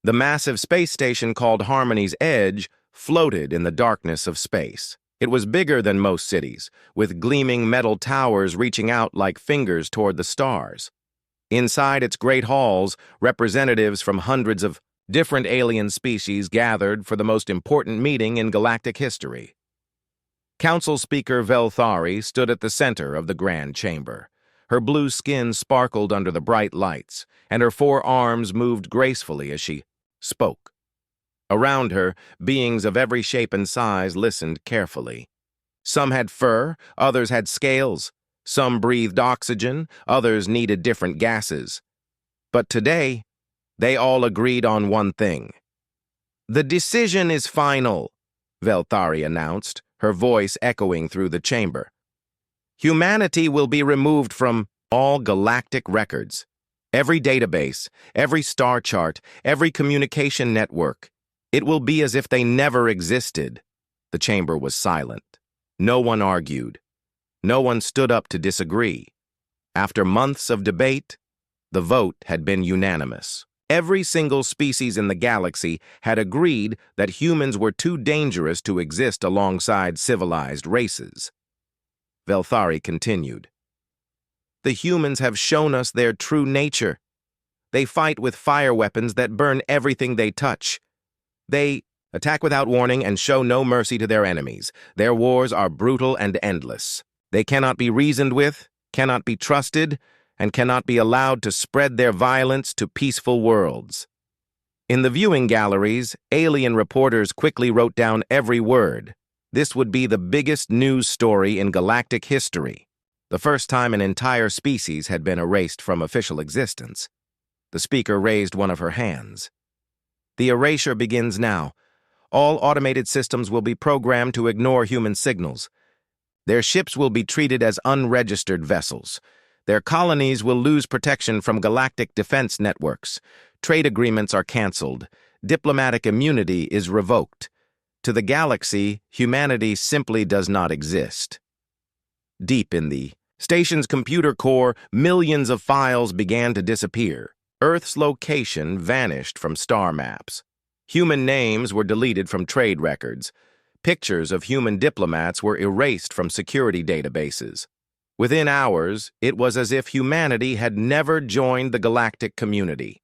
The massive space station called Harmony's Edge floated in the darkness of space. It was bigger than most cities, with gleaming metal towers reaching out like fingers toward the stars. Inside its great halls, representatives from hundreds of different alien species gathered for the most important meeting in galactic history. Council Speaker Velthari stood at the center of the grand chamber. Her blue skin sparkled under the bright lights, and her four arms moved gracefully as she spoke. Around her, beings of every shape and size listened carefully. Some had fur, others had scales. Some breathed oxygen, others needed different gases. But today, they all agreed on one thing. "The decision is final," Velthari announced, her voice echoing through the chamber. "Humanity will be removed from all galactic records. Every database, every star chart, every communication network. It will be as if they never existed." The chamber was silent. No one argued. No one stood up to disagree. After months of debate, the vote had been unanimous. Every single species in the galaxy had agreed that humans were too dangerous to exist alongside civilized races. Velthari continued. "The humans have shown us their true nature. They fight with fire weapons that burn everything they touch. They attack without warning and show no mercy to their enemies. Their wars are brutal and endless. They cannot be reasoned with, cannot be trusted, and cannot be allowed to spread their violence to peaceful worlds." In the viewing galleries, alien reporters quickly wrote down every word. This would be the biggest news story in galactic history, the first time an entire species had been erased from official existence. The speaker raised one of her hands. "The erasure begins now. All automated systems will be programmed to ignore human signals. Their ships will be treated as unregistered vessels. Their colonies will lose protection from galactic defense networks. Trade agreements are canceled. Diplomatic immunity is revoked. To the galaxy, humanity simply does not exist." Deep in the station's computer core, millions of files began to disappear. Earth's location vanished from star maps. Human names were deleted from trade records. Pictures of human diplomats were erased from security databases. Within hours, it was as if humanity had never joined the galactic community.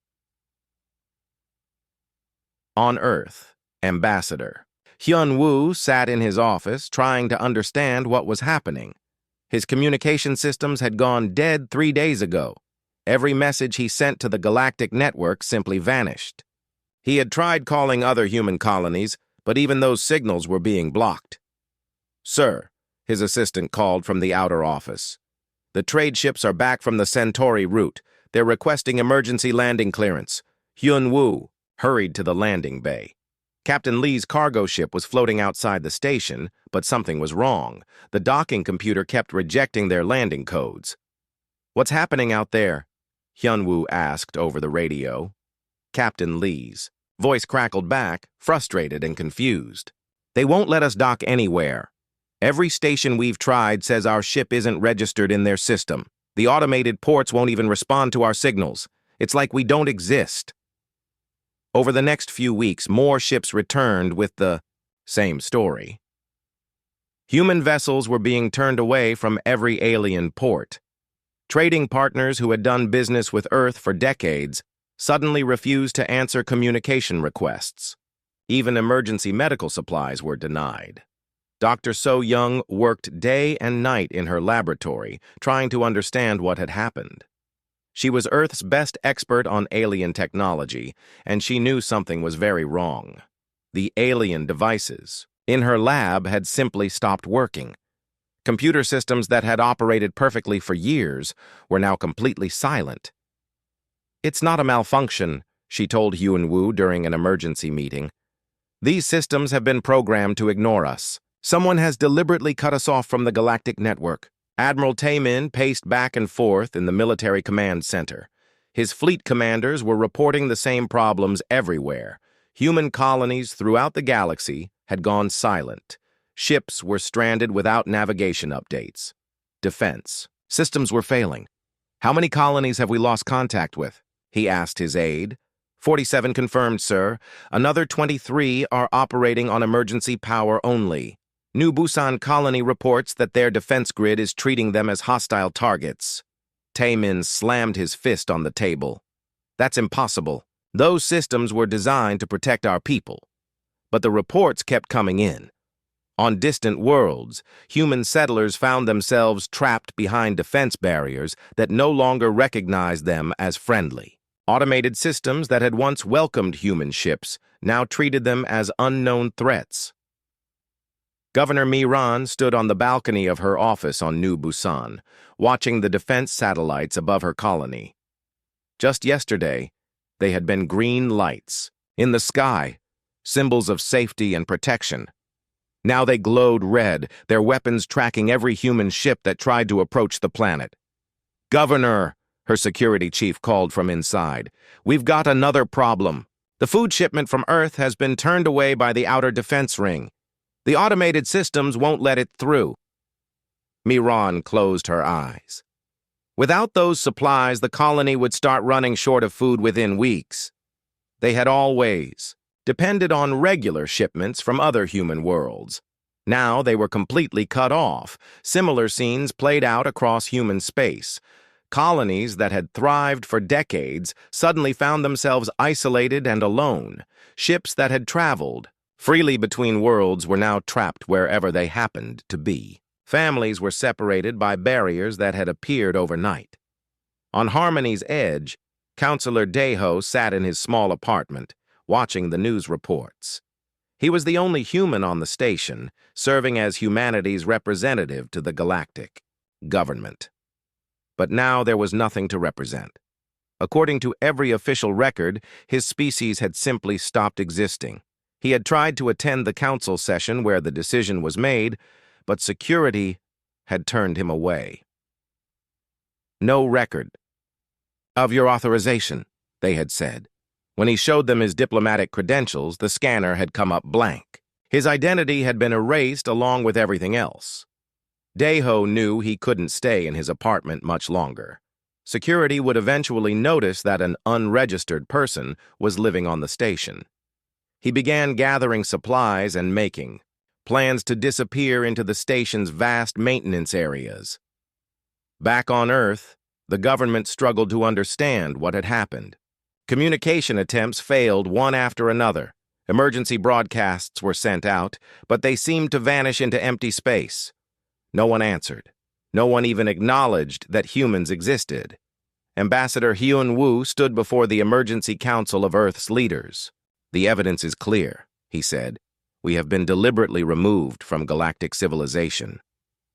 On Earth, Ambassador Hyun-woo sat in his office trying to understand what was happening. His communication systems had gone dead 3 days ago. Every message he sent to the galactic network simply vanished. He had tried calling other human colonies, but even those signals were being blocked. "Sir," his assistant called from the outer office. "The trade ships are back from the Centauri route. They're requesting emergency landing clearance." Hyun-woo hurried to the landing bay. Captain Lee's cargo ship was floating outside the station, but something was wrong. The docking computer kept rejecting their landing codes. "What's happening out there?" Hyun-woo asked over the radio. Captain Lee's voice crackled back, frustrated and confused. "They won't let us dock anywhere. Every station we've tried says our ship isn't registered in their system. The automated ports won't even respond to our signals. It's like we don't exist." Over the next few weeks, more ships returned with the same story. Human vessels were being turned away from every alien port. Trading partners who had done business with Earth for decades suddenly refused to answer communication requests. Even emergency medical supplies were denied. Dr. So-young worked day and night in her laboratory, trying to understand what had happened. She was Earth's best expert on alien technology, and she knew something was very wrong. The alien devices in her lab had simply stopped working. Computer systems that had operated perfectly for years were now completely silent. "It's not a malfunction," she told Hyun-woo during an emergency meeting. "These systems have been programmed to ignore us. Someone has deliberately cut us off from the galactic network." Admiral Taemin paced back and forth in the military command center. His fleet commanders were reporting the same problems everywhere. Human colonies throughout the galaxy had gone silent. Ships were stranded without navigation updates. Defense systems were failing. "How many colonies have we lost contact with?" he asked his aide. 47 confirmed, sir. Another 23 are operating on emergency power only. New Busan colony reports that their defense grid is treating them as hostile targets. Taemin slammed his fist on the table. That's impossible. Those systems were designed to protect our people. But the reports kept coming in. On distant worlds, human settlers found themselves trapped behind defense barriers that no longer recognized them as friendly. Automated systems that had once welcomed human ships now treated them as unknown threats. Governor Miran stood on the balcony of her office on New Busan, watching the defense satellites above her colony. Just yesterday, they had been green lights in the sky, symbols of safety and protection. Now they glowed red, their weapons tracking every human ship that tried to approach the planet. "Governor," her security chief called from inside, "we've got another problem. The food shipment from Earth has been turned away by the outer defense ring. The automated systems won't let it through." Miran closed her eyes. Without those supplies, the colony would start running short of food within weeks. They had always depended on regular shipments from other human worlds. Now they were completely cut off. Similar scenes played out across human space. Colonies that had thrived for decades suddenly found themselves isolated and alone. Ships that had traveled freely between worlds were now trapped wherever they happened to be. Families were separated by barriers that had appeared overnight. On Harmony's edge, Counselor Daeho sat in his small apartment, watching the news reports. He was the only human on the station, serving as humanity's representative to the galactic government. But now there was nothing to represent. According to every official record, his species had simply stopped existing. He had tried to attend the council session where the decision was made, but security had turned him away. "No record of your authorization," they had said. When he showed them his diplomatic credentials, the scanner had come up blank. His identity had been erased along with everything else. Daeho knew he couldn't stay in his apartment much longer. Security would eventually notice that an unregistered person was living on the station. He began gathering supplies and making plans to disappear into the station's vast maintenance areas. Back on Earth, the government struggled to understand what had happened. Communication attempts failed one after another. Emergency broadcasts were sent out, but they seemed to vanish into empty space. No one answered. No one even acknowledged that humans existed. Ambassador Hyun-woo stood before the Emergency Council of Earth's leaders. "The evidence is clear," he said. "We have been deliberately removed from galactic civilization.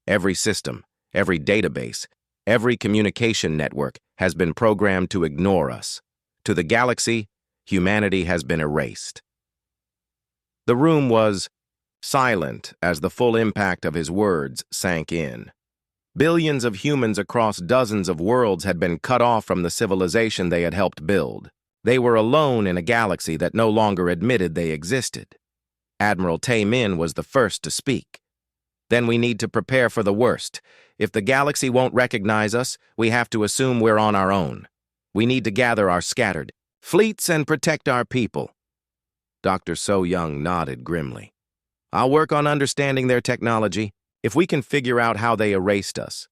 Every system, every database, every communication network has been programmed to ignore us. To the galaxy, humanity has been erased." The room was silent as the full impact of his words sank in. Billions of humans across dozens of worlds had been cut off from the civilization they had helped build. They were alone in a galaxy that no longer admitted they existed. Admiral Taemin was the first to speak. "Then we need to prepare for the worst. If the galaxy won't recognize us, we have to assume we're on our own. We need to gather our scattered fleets and protect our people." Dr. So-young nodded grimly. "I'll work on understanding their technology. If we can figure out how they erased us,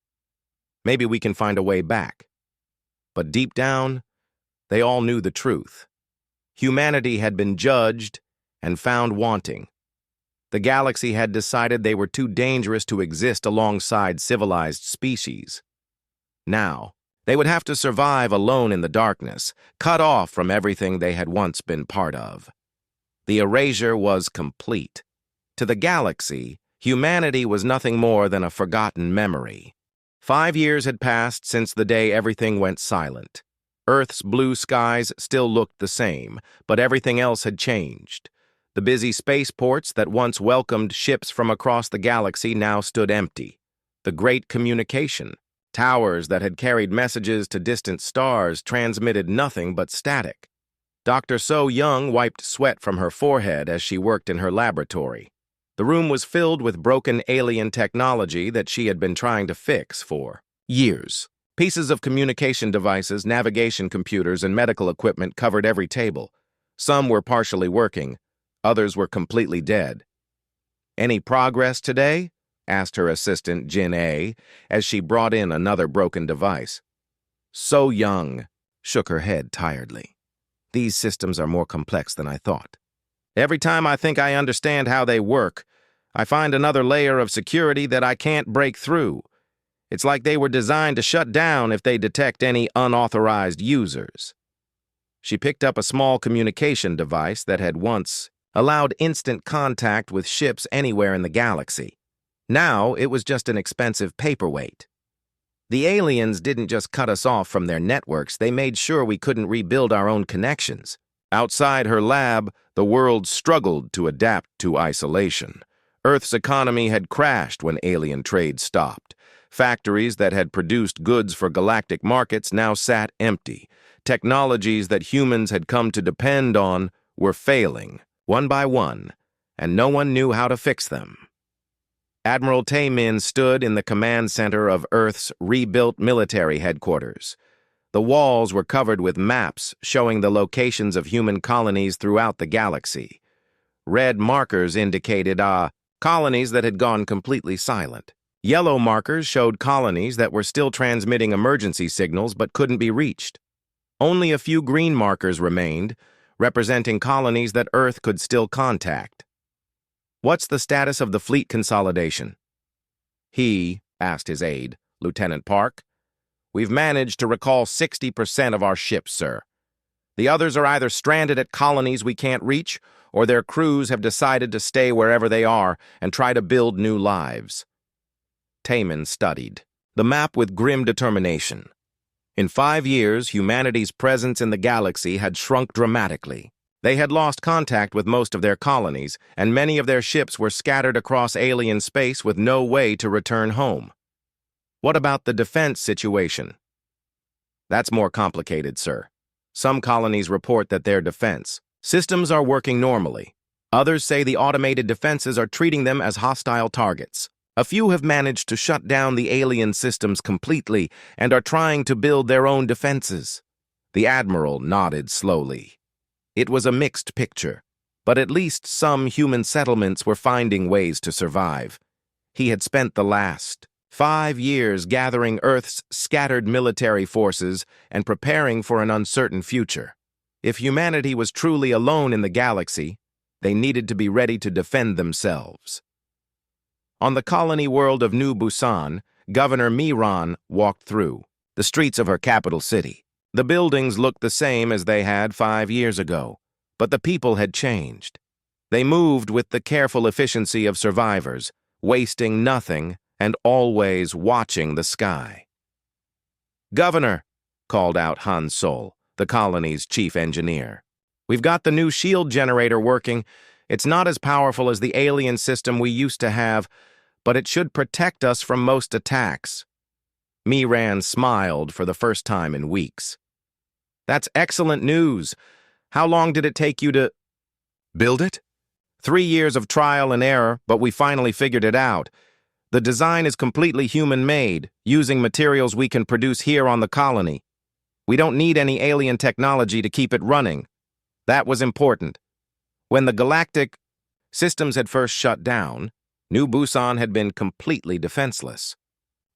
maybe we can find a way back." But deep down, they all knew the truth. Humanity had been judged and found wanting. The galaxy had decided they were too dangerous to exist alongside civilized species. Now, they would have to survive alone in the darkness, cut off from everything they had once been part of. The erasure was complete. To the galaxy, humanity was nothing more than a forgotten memory. 5 years had passed since the day everything went silent. Earth's blue skies still looked the same, but everything else had changed. The busy spaceports that once welcomed ships from across the galaxy now stood empty. The great communication towers that had carried messages to distant stars transmitted nothing but static. Dr. So-young wiped sweat from her forehead as she worked in her laboratory. The room was filled with broken alien technology that she had been trying to fix for years. Pieces of communication devices, navigation computers, and medical equipment covered every table. Some were partially working, others were completely dead. "Any progress today?" asked her assistant, Jin A, as she brought in another broken device. "So young," shook her head tiredly. "These systems are more complex than I thought. Every time I think I understand how they work, I find another layer of security that I can't break through. It's like they were designed to shut down if they detect any unauthorized users." She picked up a small communication device that had once allowed instant contact with ships anywhere in the galaxy. Now it was just an expensive paperweight. "The aliens didn't just cut us off from their networks, they made sure we couldn't rebuild our own connections." Outside her lab, the world struggled to adapt to isolation. Earth's economy had crashed when alien trade stopped. Factories that had produced goods for galactic markets now sat empty. Technologies that humans had come to depend on were failing, one by one, and no one knew how to fix them. Admiral Taemin stood in the command center of Earth's rebuilt military headquarters. The walls were covered with maps showing the locations of human colonies throughout the galaxy. Red markers indicated colonies that had gone completely silent. Yellow markers showed colonies that were still transmitting emergency signals but couldn't be reached. Only a few green markers remained, representing colonies that Earth could still contact. "What's the status of the fleet consolidation?" He asked his aide, Lieutenant Park. "We've managed to recall 60% of our ships, sir. The others are either stranded at colonies we can't reach, or their crews have decided to stay wherever they are and try to build new lives." Taemin studied the map with grim determination. In 5 years, humanity's presence in the galaxy had shrunk dramatically. They had lost contact with most of their colonies, and many of their ships were scattered across alien space with no way to return home. "What about the defense situation?" "That's more complicated, sir. Some colonies report that their defense systems are working normally. Others say the automated defenses are treating them as hostile targets. A few have managed to shut down the alien systems completely and are trying to build their own defenses." The Admiral nodded slowly. It was a mixed picture, but at least some human settlements were finding ways to survive. He had spent the last 5 years gathering Earth's scattered military forces and preparing for an uncertain future. If humanity was truly alone in the galaxy, they needed to be ready to defend themselves. On the colony world of New Busan, Governor Miran walked through the streets of her capital city. The buildings looked the same as they had 5 years ago, but the people had changed. They moved with the careful efficiency of survivors, wasting nothing and always watching the sky. "Governor," called out Han Sol, the colony's chief engineer. "We've got the new shield generator working. It's not as powerful as the alien system we used to have, but it should protect us from most attacks." Miran smiled for the first time in weeks. "That's excellent news. How long did it take you to build it?" 3 years of trial and error, but we finally figured it out. The design is completely human-made, using materials we can produce here on the colony. We don't need any alien technology to keep it running. That was important. When the galactic systems had first shut down, New Busan had been completely defenseless.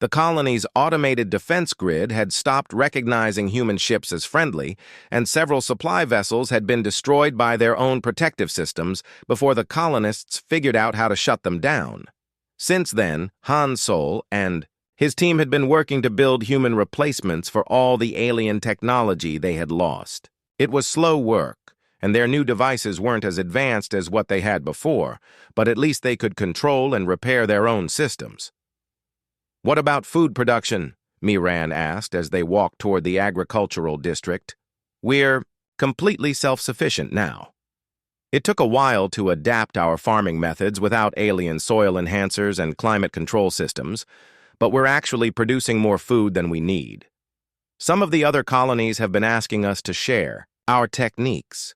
The colony's automated defense grid had stopped recognizing human ships as friendly, and several supply vessels had been destroyed by their own protective systems before the colonists figured out how to shut them down. Since then, Han Sol and his team had been working to build human replacements for all the alien technology they had lost. It was slow work, and their new devices weren't as advanced as what they had before, but at least they could control and repair their own systems. "What about food production?" Miran asked as they walked toward the agricultural district. "We're completely self-sufficient now. It took a while to adapt our farming methods without alien soil enhancers and climate control systems, but we're actually producing more food than we need. Some of the other colonies have been asking us to share our techniques."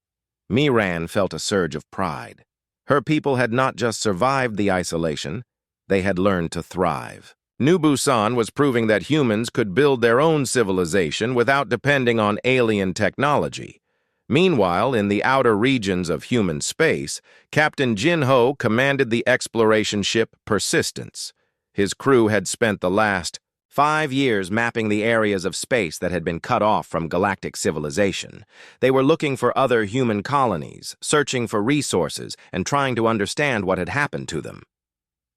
Miran felt a surge of pride. Her people had not just survived the isolation, they had learned to thrive. New Busan was proving that humans could build their own civilization without depending on alien technology. Meanwhile, in the outer regions of human space, Captain Jin Ho commanded the exploration ship Persistence. His crew had spent the last 5 years mapping the areas of space that had been cut off from galactic civilization. They were looking for other human colonies, searching for resources, and trying to understand what had happened to them.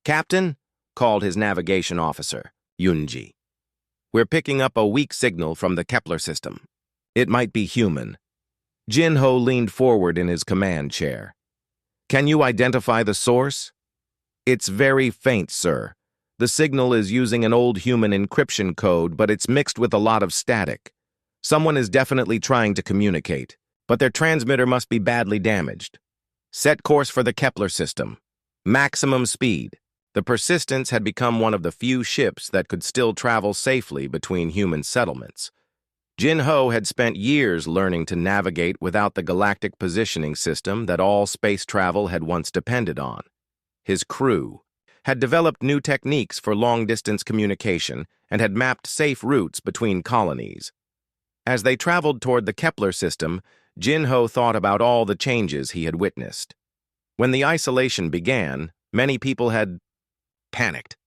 "Captain," called his navigation officer, Yunji. "We're picking up a weak signal from the Kepler system. It might be human." Jin Ho leaned forward in his command chair. "Can you identify the source?" "It's very faint, sir. The signal is using an old human encryption code, but it's mixed with a lot of static. Someone is definitely trying to communicate, but their transmitter must be badly damaged. Set course for the Kepler system. Maximum speed." The Persistence had become one of the few ships that could still travel safely between human settlements. Jin Ho had spent years learning to navigate without the galactic positioning system that all space travel had once depended on. His crew had developed new techniques for long-distance communication and had mapped safe routes between colonies. As they traveled toward the Kepler system, Jin Ho thought about all the changes he had witnessed. When the isolation began, many people had panicked.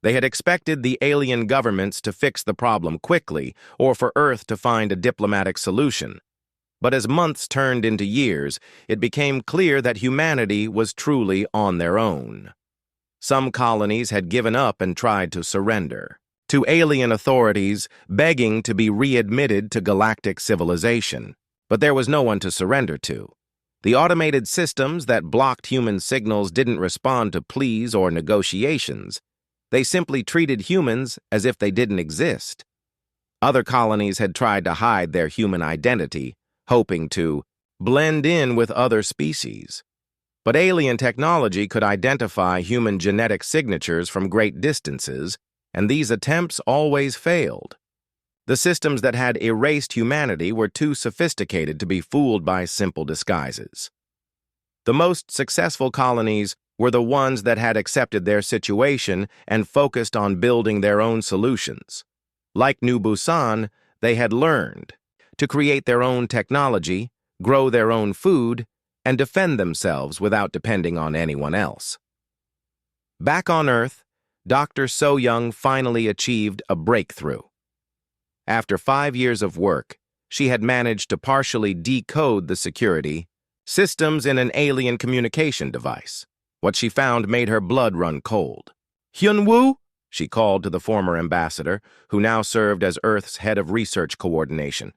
They had expected the alien governments to fix the problem quickly or for Earth to find a diplomatic solution. But as months turned into years, it became clear that humanity was truly on their own. Some colonies had given up and tried to surrender to alien authorities, begging to be readmitted to galactic civilization. But there was no one to surrender to. The automated systems that blocked human signals didn't respond to pleas or negotiations. They simply treated humans as if they didn't exist. Other colonies had tried to hide their human identity, hoping to blend in with other species. But alien technology could identify human genetic signatures from great distances, and these attempts always failed. The systems that had erased humanity were too sophisticated to be fooled by simple disguises. The most successful colonies were the ones that had accepted their situation and focused on building their own solutions. Like New Busan, they had learned to create their own technology, grow their own food, and defend themselves without depending on anyone else. Back on Earth, Dr. So-Young finally achieved a breakthrough. After 5 years of work, she had managed to partially decode the security systems in an alien communication device. What she found made her blood run cold. "Hyun-woo," she called to the former ambassador, who now served as Earth's head of research coordination.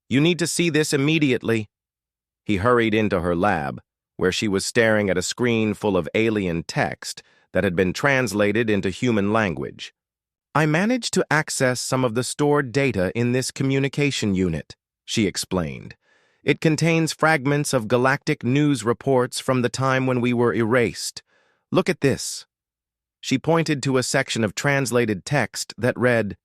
"You need to see this immediately." He hurried into her lab, where she was staring at a screen full of alien text that had been translated into human language. "I managed to access some of the stored data in this communication unit," she explained. "It contains fragments of galactic news reports from the time when we were erased. Look at this." She pointed to a section of translated text that read,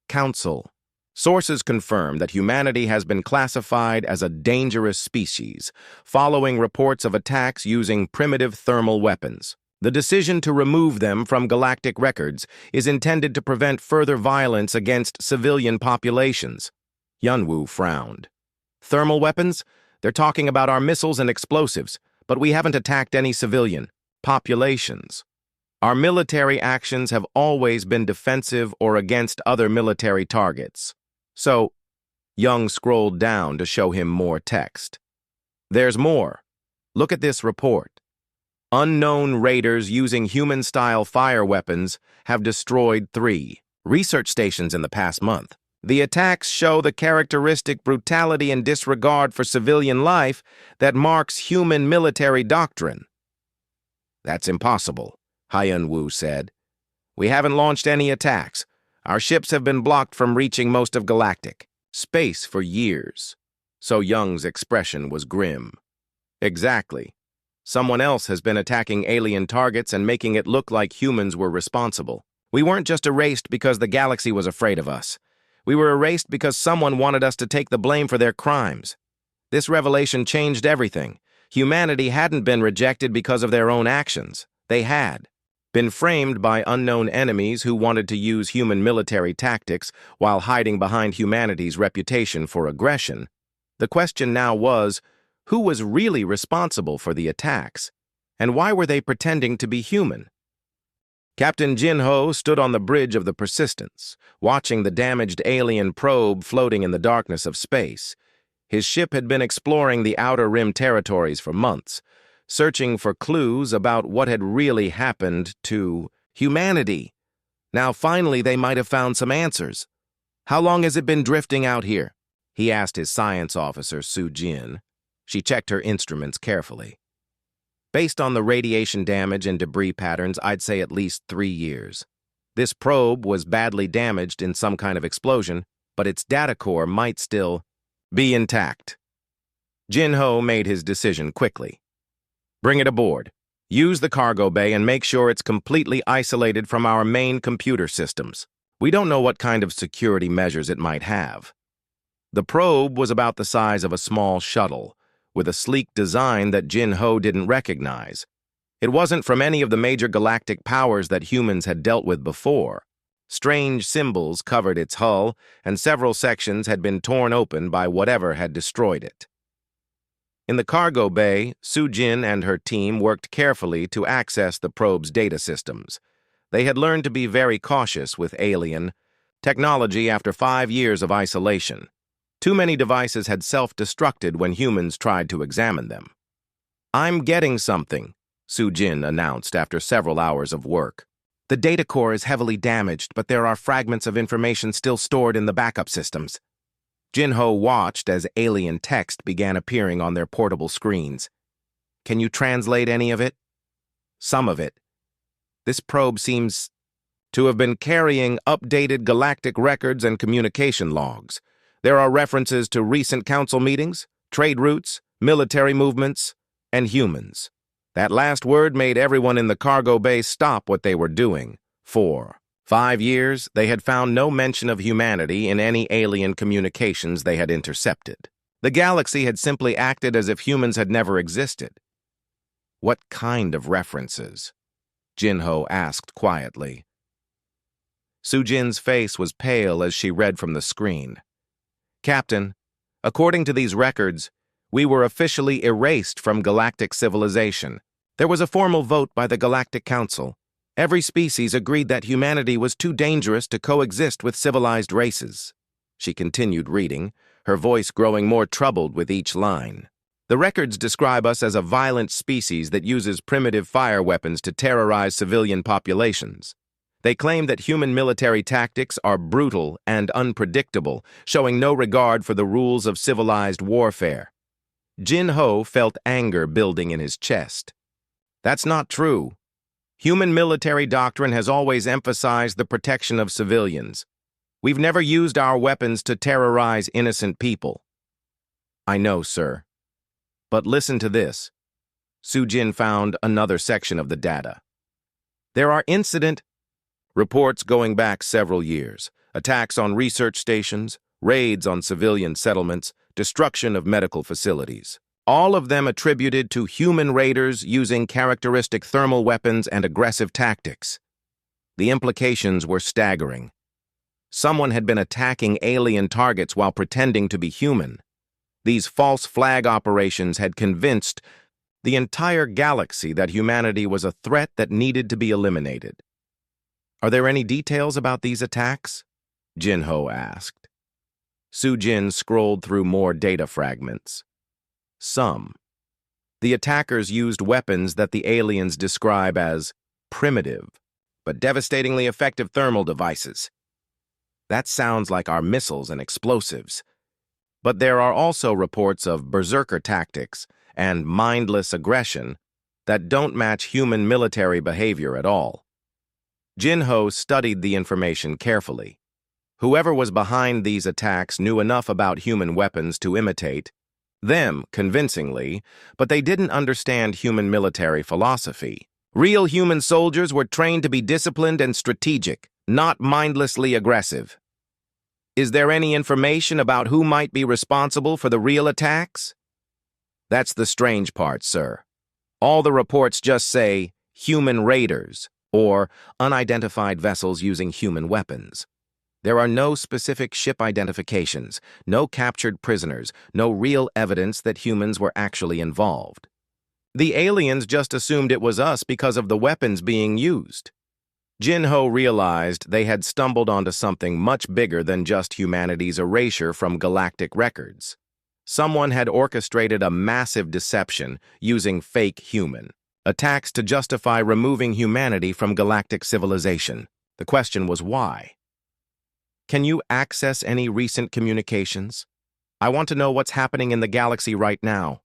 "Council. Sources confirm that humanity has been classified as a dangerous species, following reports of attacks using primitive thermal weapons. The decision to remove them from galactic records is intended to prevent further violence against civilian populations." Yunwoo frowned. "Thermal weapons? They're talking about our missiles and explosives, but we haven't attacked any civilian populations. Our military actions have always been defensive or against other military targets. So," Young scrolled down to show him more text. "There's more. Look at this report. Unknown raiders using human-style fire weapons have destroyed 3 research stations in the past month. The attacks show the characteristic brutality and disregard for civilian life that marks human military doctrine." "That's impossible," Hyun-woo said. "We haven't launched any attacks. Our ships have been blocked from reaching most of galactic space for years." So Young's expression was grim. "Exactly. Someone else has been attacking alien targets and making it look like humans were responsible. We weren't just erased because the galaxy was afraid of us. We were erased because someone wanted us to take the blame for their crimes. This revelation changed everything. Humanity hadn't been rejected because of their own actions. They had. been framed by unknown enemies who wanted to use human military tactics while hiding behind humanity's reputation for aggression. The question now was, who was really responsible for the attacks, and why were they pretending to be human? Captain Jin-Ho stood on the bridge of the Persistence, watching the damaged alien probe floating in the darkness of space. His ship had been exploring the Outer Rim territories for months, searching for clues about what had really happened to humanity. Now finally they might have found some answers. "How long has it been drifting out here?" he asked his science officer, Su-Jin. She checked her instruments carefully. "Based on the radiation damage and debris patterns, I'd say at least 3 years. This probe was badly damaged in some kind of explosion, but its data core might still be intact." Jin-Ho made his decision quickly. "Bring it aboard. Use the cargo bay and make sure it's completely isolated from our main computer systems. We don't know what kind of security measures it might have." The probe was about the size of a small shuttle, with a sleek design that Jin-Ho didn't recognize. It wasn't from any of the major galactic powers that humans had dealt with before. Strange symbols covered its hull, and several sections had been torn open by whatever had destroyed it. In the cargo bay, Su-Jin and her team worked carefully to access the probe's data systems. They had learned to be very cautious with alien technology after 5 years of isolation. Too many devices had self-destructed when humans tried to examine them. "I'm getting something," Su-Jin announced after several hours of work. "The data core is heavily damaged, but there are fragments of information still stored in the backup systems." Jin-Ho watched as alien text began appearing on their portable screens. "Can you translate any of it?" "Some of it. This probe seems to have been carrying updated galactic records and communication logs. There are references to recent council meetings, trade routes, military movements, and humans. That last word made everyone in the cargo bay stop what they were doing. For 5 years, they had found no mention of humanity in any alien communications they had intercepted. The galaxy had simply acted as if humans had never existed. "What kind of references?" Jin-Ho asked quietly. Su-Jin's face was pale as she read from the screen. "Captain, according to these records, we were officially erased from galactic civilization. There was a formal vote by the Galactic Council. Every species agreed that humanity was too dangerous to coexist with civilized races." She continued reading, her voice growing more troubled with each line. "The records describe us as a violent species that uses primitive fire weapons to terrorize civilian populations. They claim that human military tactics are brutal and unpredictable, showing no regard for the rules of civilized warfare." Jin-Ho felt anger building in his chest. "That's not true. Human military doctrine has always emphasized the protection of civilians. We've never used our weapons to terrorize innocent people." "I know, sir. But listen to this." Su-Jin found another section of the data. "There are incident reports going back several years, attacks on research stations, raids on civilian settlements, destruction of medical facilities. All of them attributed to human raiders using characteristic thermal weapons and aggressive tactics. The implications were staggering. Someone had been attacking alien targets while pretending to be human. These false flag operations had convinced the entire galaxy that humanity was a threat that needed to be eliminated." "Are there any details about these attacks?" Jin-Ho asked. Su-Jin scrolled through more data fragments. "Some. The attackers used weapons that the aliens describe as primitive, but devastatingly effective thermal devices. That sounds like our missiles and explosives. But there are also reports of berserker tactics and mindless aggression that don't match human military behavior at all." Jin-Ho studied the information carefully. Whoever was behind these attacks knew enough about human weapons to imitate them convincingly, but they didn't understand human military philosophy. Real human soldiers were trained to be disciplined and strategic, not mindlessly aggressive. "Is there any information about who might be responsible for the real attacks?" "That's the strange part, sir. All the reports just say human raiders, or unidentified vessels using human weapons. There are no specific ship identifications, no captured prisoners, no real evidence that humans were actually involved. The aliens just assumed it was us because of the weapons being used. Jinho realized they had stumbled onto something much bigger than just humanity's erasure from galactic records. Someone had orchestrated a massive deception using fake human attacks to justify removing humanity from galactic civilization. The question was why? Can you access any recent communications? I want to know what's happening in the galaxy right now.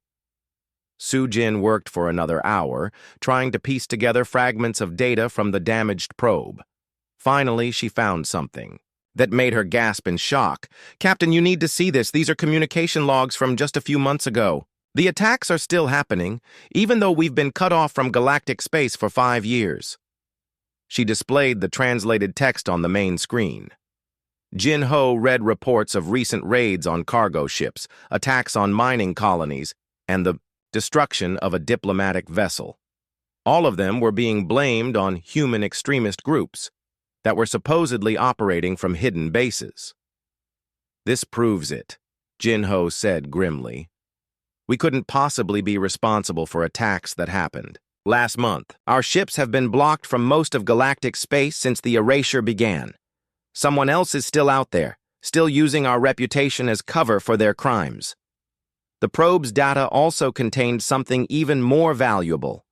Sujin worked for another hour, trying to piece together fragments of data from the damaged probe. Finally, she found something that made her gasp in shock. "Captain, you need to see this. These are communication logs from just a few months ago. The attacks are still happening, even though we've been cut off from galactic space for 5 years. She displayed the translated text on the main screen. Jinho read reports of recent raids on cargo ships, attacks on mining colonies, and the destruction of a diplomatic vessel. All of them were being blamed on human extremist groups that were supposedly operating from hidden bases. "This proves it," Jinho said grimly. "We couldn't possibly be responsible for attacks that happened last month. Our ships have been blocked from most of galactic space since the erasure began. Someone else is still out there, still using our reputation as cover for their crimes." The probe's data also contained something even more valuable: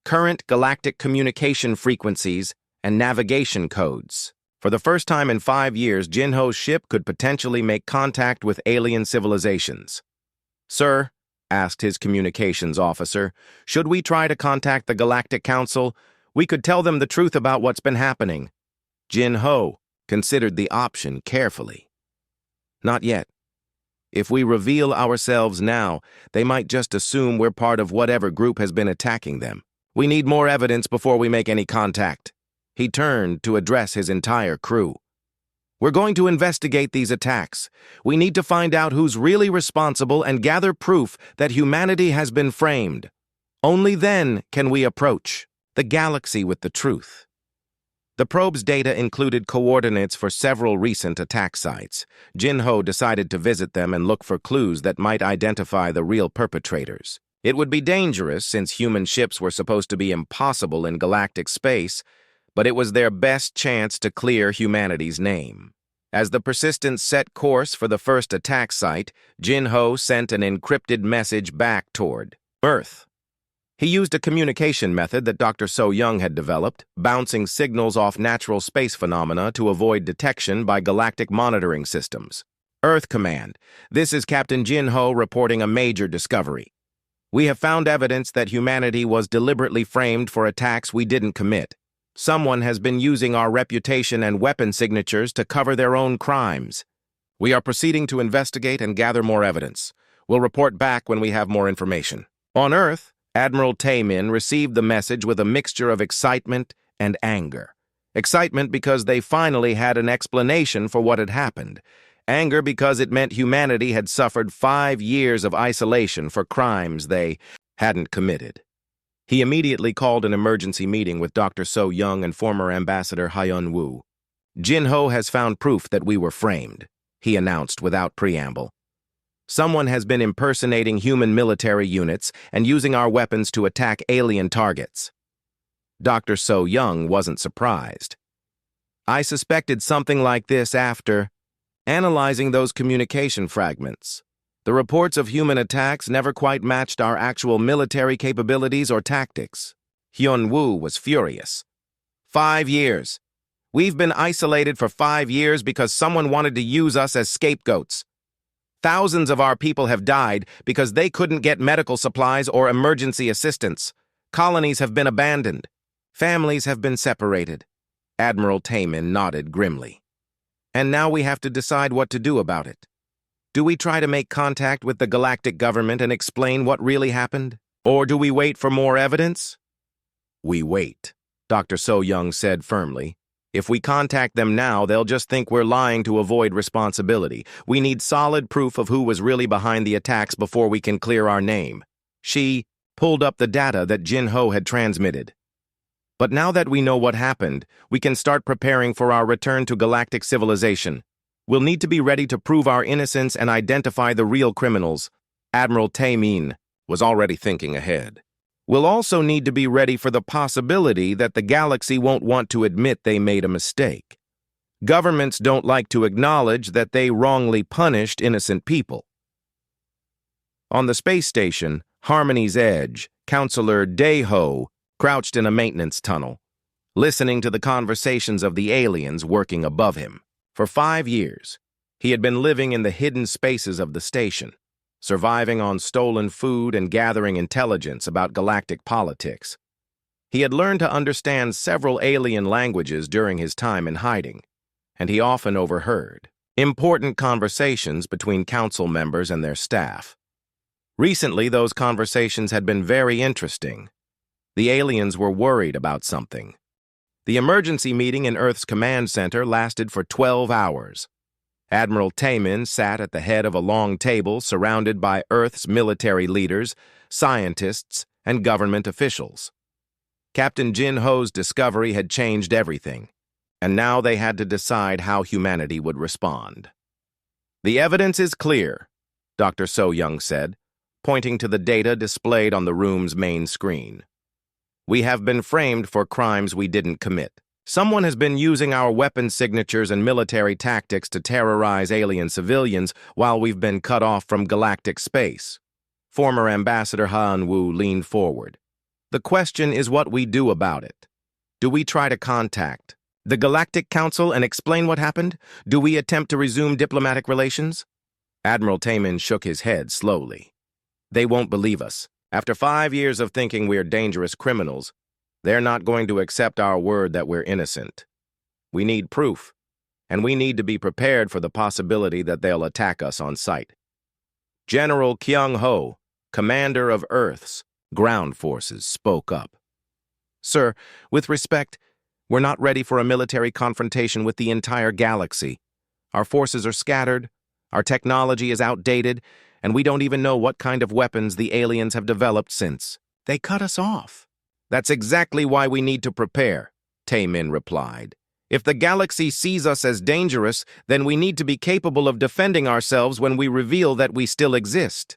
current galactic communication frequencies and navigation codes. For the first time in 5 years, Jinho's ship could potentially make contact with alien civilizations. "Sir," asked his communications officer, "should we try to contact the Galactic Council? We could tell them the truth about what's been happening." Jinho considered the option carefully. "Not yet. If we reveal ourselves now, they might just assume we're part of whatever group has been attacking them. We need more evidence before we make any contact." He turned to address his entire crew. "We're going to investigate these attacks. We need to find out who's really responsible and gather proof that humanity has been framed. Only then can we approach the galaxy with the truth." The probe's data included coordinates for several recent attack sites. Jinho decided to visit them and look for clues that might identify the real perpetrators. It would be dangerous since human ships were supposed to be impossible in galactic space, but it was their best chance to clear humanity's name. As the Persistence set course for the first attack site, Jinho sent an encrypted message back toward Earth. He used a communication method that Dr. So-Young had developed, bouncing signals off natural space phenomena to avoid detection by galactic monitoring systems. "Earth Command, this is Captain Jinho reporting a major discovery. We have found evidence that humanity was deliberately framed for attacks we didn't commit. Someone has been using our reputation and weapon signatures to cover their own crimes. We are proceeding to investigate and gather more evidence. We'll report back when we have more information." On Earth, Admiral Taemin received the message with a mixture of excitement and anger. Excitement because they finally had an explanation for what had happened. Anger because it meant humanity had suffered 5 years of isolation for crimes they hadn't committed. He immediately called an emergency meeting with Dr. So-Young and former Ambassador Hyun-woo. "Jinho has found proof that we were framed," he announced without preamble. "Someone has been impersonating human military units and using our weapons to attack alien targets." Dr. So-Young wasn't surprised. "I suspected something like this after analyzing those communication fragments. The reports of human attacks never quite matched our actual military capabilities or tactics." Hyun-woo was furious. 5 years. We've been isolated for 5 years because someone wanted to use us as scapegoats. Thousands of our people have died because they couldn't get medical supplies or emergency assistance. Colonies have been abandoned. Families have been separated. Admiral Taemin nodded grimly. "And now we have to decide what to do about it. Do we try to make contact with the galactic government and explain what really happened? Or do we wait for more evidence?" "We wait," Dr. So-Young said firmly. "If we contact them now, they'll just think we're lying to avoid responsibility. We need solid proof of who was really behind the attacks before we can clear our name." She pulled up the data that Jinho had transmitted. But now that we know what happened, we can start preparing for our return to galactic civilization. We'll need to be ready to prove our innocence and identify the real criminals. Admiral Taemin was already thinking ahead. We'll also need to be ready for the possibility that the galaxy won't want to admit they made a mistake. Governments don't like to acknowledge that they wrongly punished innocent people. On the space station, Harmony's Edge, Counselor Daeho crouched in a maintenance tunnel, listening to the conversations of the aliens working above him. For 5 years, he had been living in the hidden spaces of the station, surviving on stolen food and gathering intelligence about galactic politics. He had learned to understand several alien languages during his time in hiding, and he often overheard important conversations between council members and their staff. Recently, those conversations had been very interesting. The aliens were worried about something. The emergency meeting in Earth's command center lasted for 12 hours. Admiral Taemin sat at the head of a long table surrounded by Earth's military leaders, scientists, and government officials. Captain Jin Ho's discovery had changed everything, and now they had to decide how humanity would respond. "The evidence is clear," Dr. So-Young said, pointing to the data displayed on the room's main screen. "We have been framed for crimes we didn't commit. Someone has been using our weapon signatures and military tactics to terrorize alien civilians while we've been cut off from galactic space." Former Ambassador Han Wu leaned forward. "The question is what we do about it. Do we try to contact the Galactic Council and explain what happened? Do we attempt to resume diplomatic relations?" Admiral Taemin shook his head slowly. "They won't believe us. After 5 years of thinking we're dangerous criminals, they're not going to accept our word that we're innocent. We need proof, and we need to be prepared for the possibility that they'll attack us on sight." General Kyung-ho, commander of Earth's ground forces, spoke up. "Sir, with respect, we're not ready for a military confrontation with the entire galaxy. Our forces are scattered, our technology is outdated, and we don't even know what kind of weapons the aliens have developed since they cut us off." "That's exactly why we need to prepare," Taemin replied. "If the galaxy sees us as dangerous, then we need to be capable of defending ourselves when we reveal that we still exist."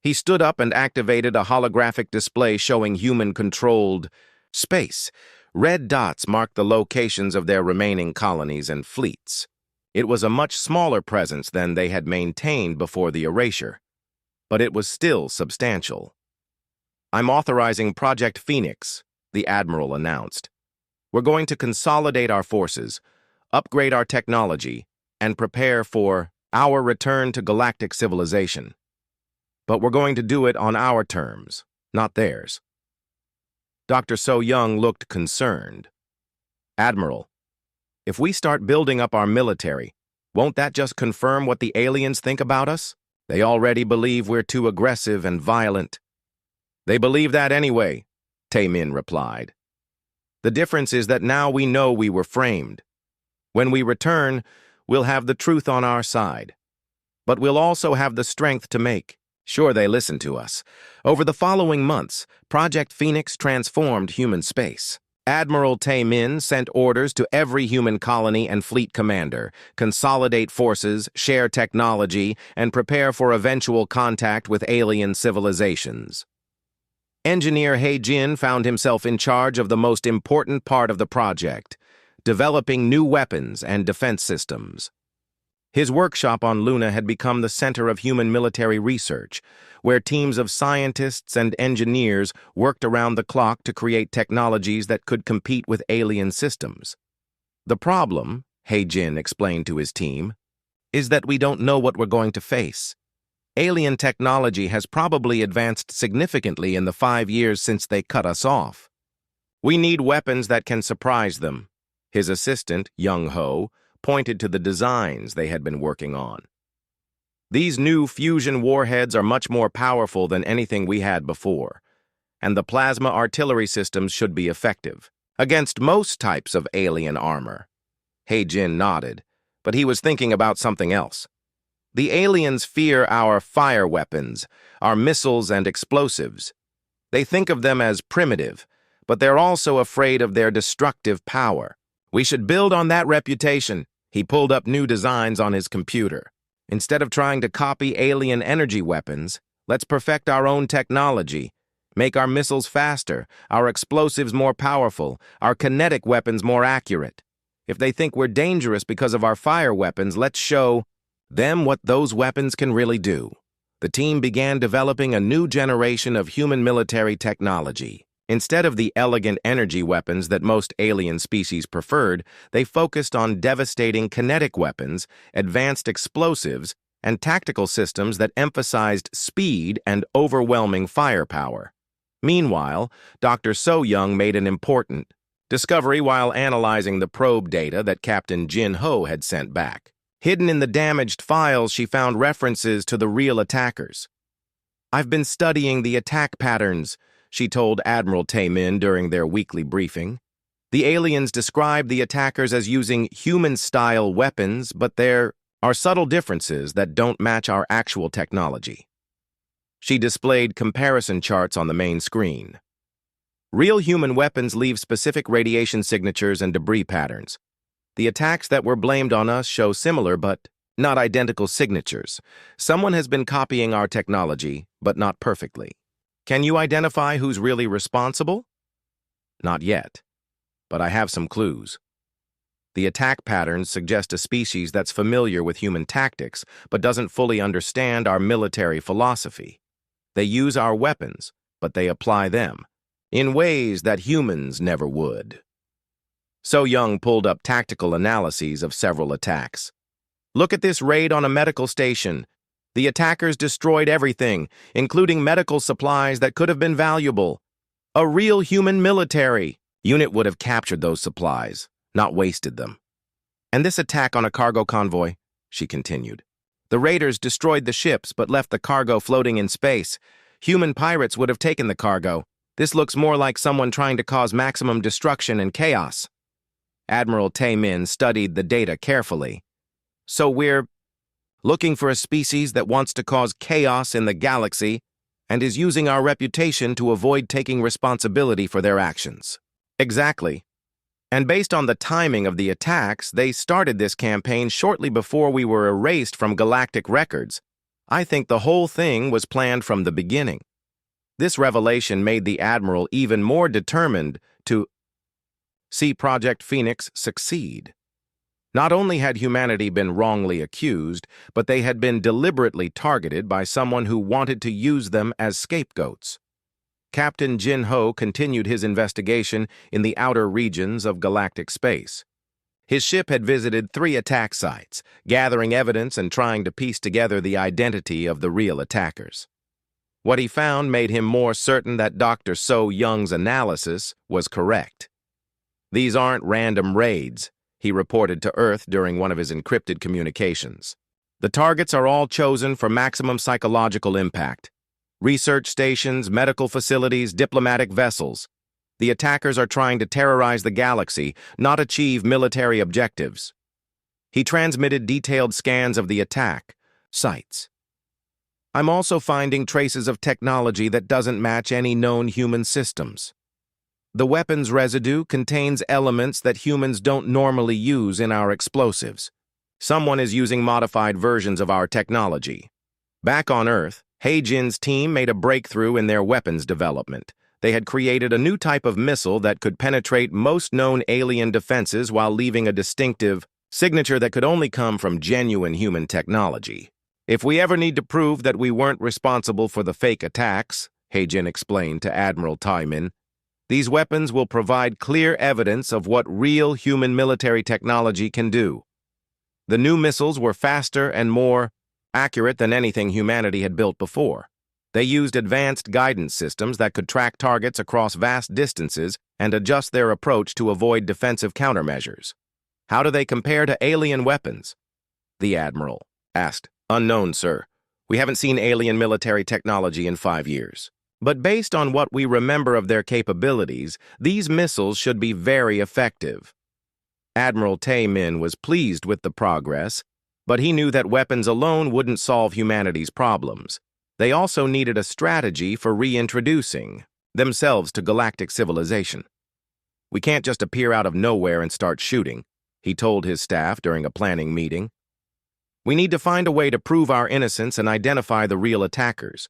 He stood up and activated a holographic display showing human-controlled space. Red dots marked the locations of their remaining colonies and fleets. It was a much smaller presence than they had maintained before the erasure, but it was still substantial. "I'm authorizing Project Phoenix," the Admiral announced. "We're going to consolidate our forces, upgrade our technology, and prepare for our return to galactic civilization. But we're going to do it on our terms, not theirs." Dr. So-Young looked concerned. "Admiral, if we start building up our military, won't that just confirm what the aliens think about us? They already believe we're too aggressive and violent." "They believe that anyway," Taemin replied. "The difference is that now we know we were framed. When we return, we'll have the truth on our side. But we'll also have the strength to make sure they listen to us." Over the following months, Project Phoenix transformed human space. Admiral Taemin sent orders to every human colony and fleet commander: consolidate forces, share technology, and prepare for eventual contact with alien civilizations. Engineer He-Jin found himself in charge of the most important part of the project: developing new weapons and defense systems. His workshop on Luna had become the center of human military research, where teams of scientists and engineers worked around the clock to create technologies that could compete with alien systems. "The problem," He-Jin explained to his team, "is that we don't know what we're going to face. Alien technology has probably advanced significantly in the 5 years since they cut us off. We need weapons that can surprise them." His assistant, Young-ho, pointed to the designs they had been working on. "These new fusion warheads are much more powerful than anything we had before, and the plasma artillery systems should be effective against most types of alien armor." He-Jin nodded, but he was thinking about something else. "The aliens fear our fire weapons, our missiles and explosives. They think of them as primitive, but they're also afraid of their destructive power. We should build on that reputation. He pulled up new designs on his computer. Instead of trying to copy alien energy weapons, let's perfect our own technology. Make our missiles faster, our explosives more powerful, our kinetic weapons more accurate. If they think we're dangerous because of our fire weapons, let's show them what those weapons can really do. The team began developing a new generation of human military technology. Instead of the elegant energy weapons that most alien species preferred, they focused on devastating kinetic weapons, advanced explosives, and tactical systems that emphasized speed and overwhelming firepower. Meanwhile, Dr. So-Young made an important discovery while analyzing the probe data that Captain Jin-Ho had sent back. Hidden in the damaged files, she found references to the real attackers. "I've been studying the attack patterns," she told Admiral Tae-min during their weekly briefing. "The aliens describe the attackers as using human-style weapons, but there are subtle differences that don't match our actual technology." She displayed comparison charts on the main screen. Real human weapons leave specific radiation signatures and debris patterns. The attacks that were blamed on us show similar but not identical signatures. Someone has been copying our technology, but not perfectly. Can you identify who's really responsible? Not yet, but I have some clues. The attack patterns suggest a species that's familiar with human tactics, but doesn't fully understand our military philosophy. They use our weapons, but they apply them in ways that humans never would. So-Young pulled up tactical analyses of several attacks. "Look at this raid on a medical station. The attackers destroyed everything, including medical supplies that could have been valuable. A real human military unit would have captured those supplies, not wasted them. And this attack on a cargo convoy," she continued. "The raiders destroyed the ships but left the cargo floating in space. Human pirates would have taken the cargo. This looks more like someone trying to cause maximum destruction and chaos." Admiral Tae-min studied the data carefully. "So we're looking for a species that wants to cause chaos in the galaxy and is using our reputation to avoid taking responsibility for their actions." "Exactly. And based on the timing of the attacks, they started this campaign shortly before we were erased from galactic records. I think the whole thing was planned from the beginning." This revelation made the Admiral even more determined to see Project Phoenix succeed. Not only had humanity been wrongly accused, but they had been deliberately targeted by someone who wanted to use them as scapegoats. Captain Jin-Ho continued his investigation in the outer regions of galactic space. His ship had visited 3 attack sites, gathering evidence and trying to piece together the identity of the real attackers. What he found made him more certain that Dr. So-Young's analysis was correct. "These aren't random raids," he reported to Earth during one of his encrypted communications. "The targets are all chosen for maximum psychological impact. Research stations, medical facilities, diplomatic vessels. The attackers are trying to terrorize the galaxy, not achieve military objectives." He transmitted detailed scans of the attack sites. "I'm also finding traces of technology that doesn't match any known human systems. The weapons residue contains elements that humans don't normally use in our explosives. Someone is using modified versions of our technology." Back on Earth, Heijin's team made a breakthrough in their weapons development. They had created a new type of missile that could penetrate most known alien defenses while leaving a distinctive signature that could only come from genuine human technology. "If we ever need to prove that we weren't responsible for the fake attacks," Heijin explained to Admiral Tae-min, "these weapons will provide clear evidence of what real human military technology can do." The new missiles were faster and more accurate than anything humanity had built before. They used advanced guidance systems that could track targets across vast distances and adjust their approach to avoid defensive countermeasures. "How do they compare to alien weapons?" the Admiral asked. "Unknown, sir. We haven't seen alien military technology in 5 years. But based on what we remember of their capabilities, these missiles should be very effective." Admiral Tae-min was pleased with the progress, but he knew that weapons alone wouldn't solve humanity's problems. They also needed a strategy for reintroducing themselves to galactic civilization. "We can't just appear out of nowhere and start shooting," he told his staff during a planning meeting. "We need to find a way to prove our innocence and identify the real attackers.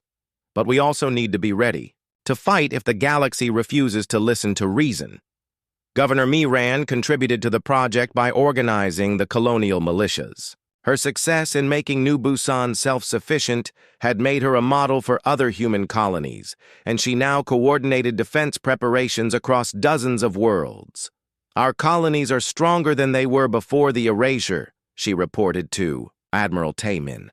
But we also need to be ready to fight if the galaxy refuses to listen to reason." Governor Miran contributed to the project by organizing the colonial militias. Her success in making New Busan self-sufficient had made her a model for other human colonies, and she now coordinated defense preparations across dozens of worlds. "Our colonies are stronger than they were before the erasure," she reported to Admiral Taemin.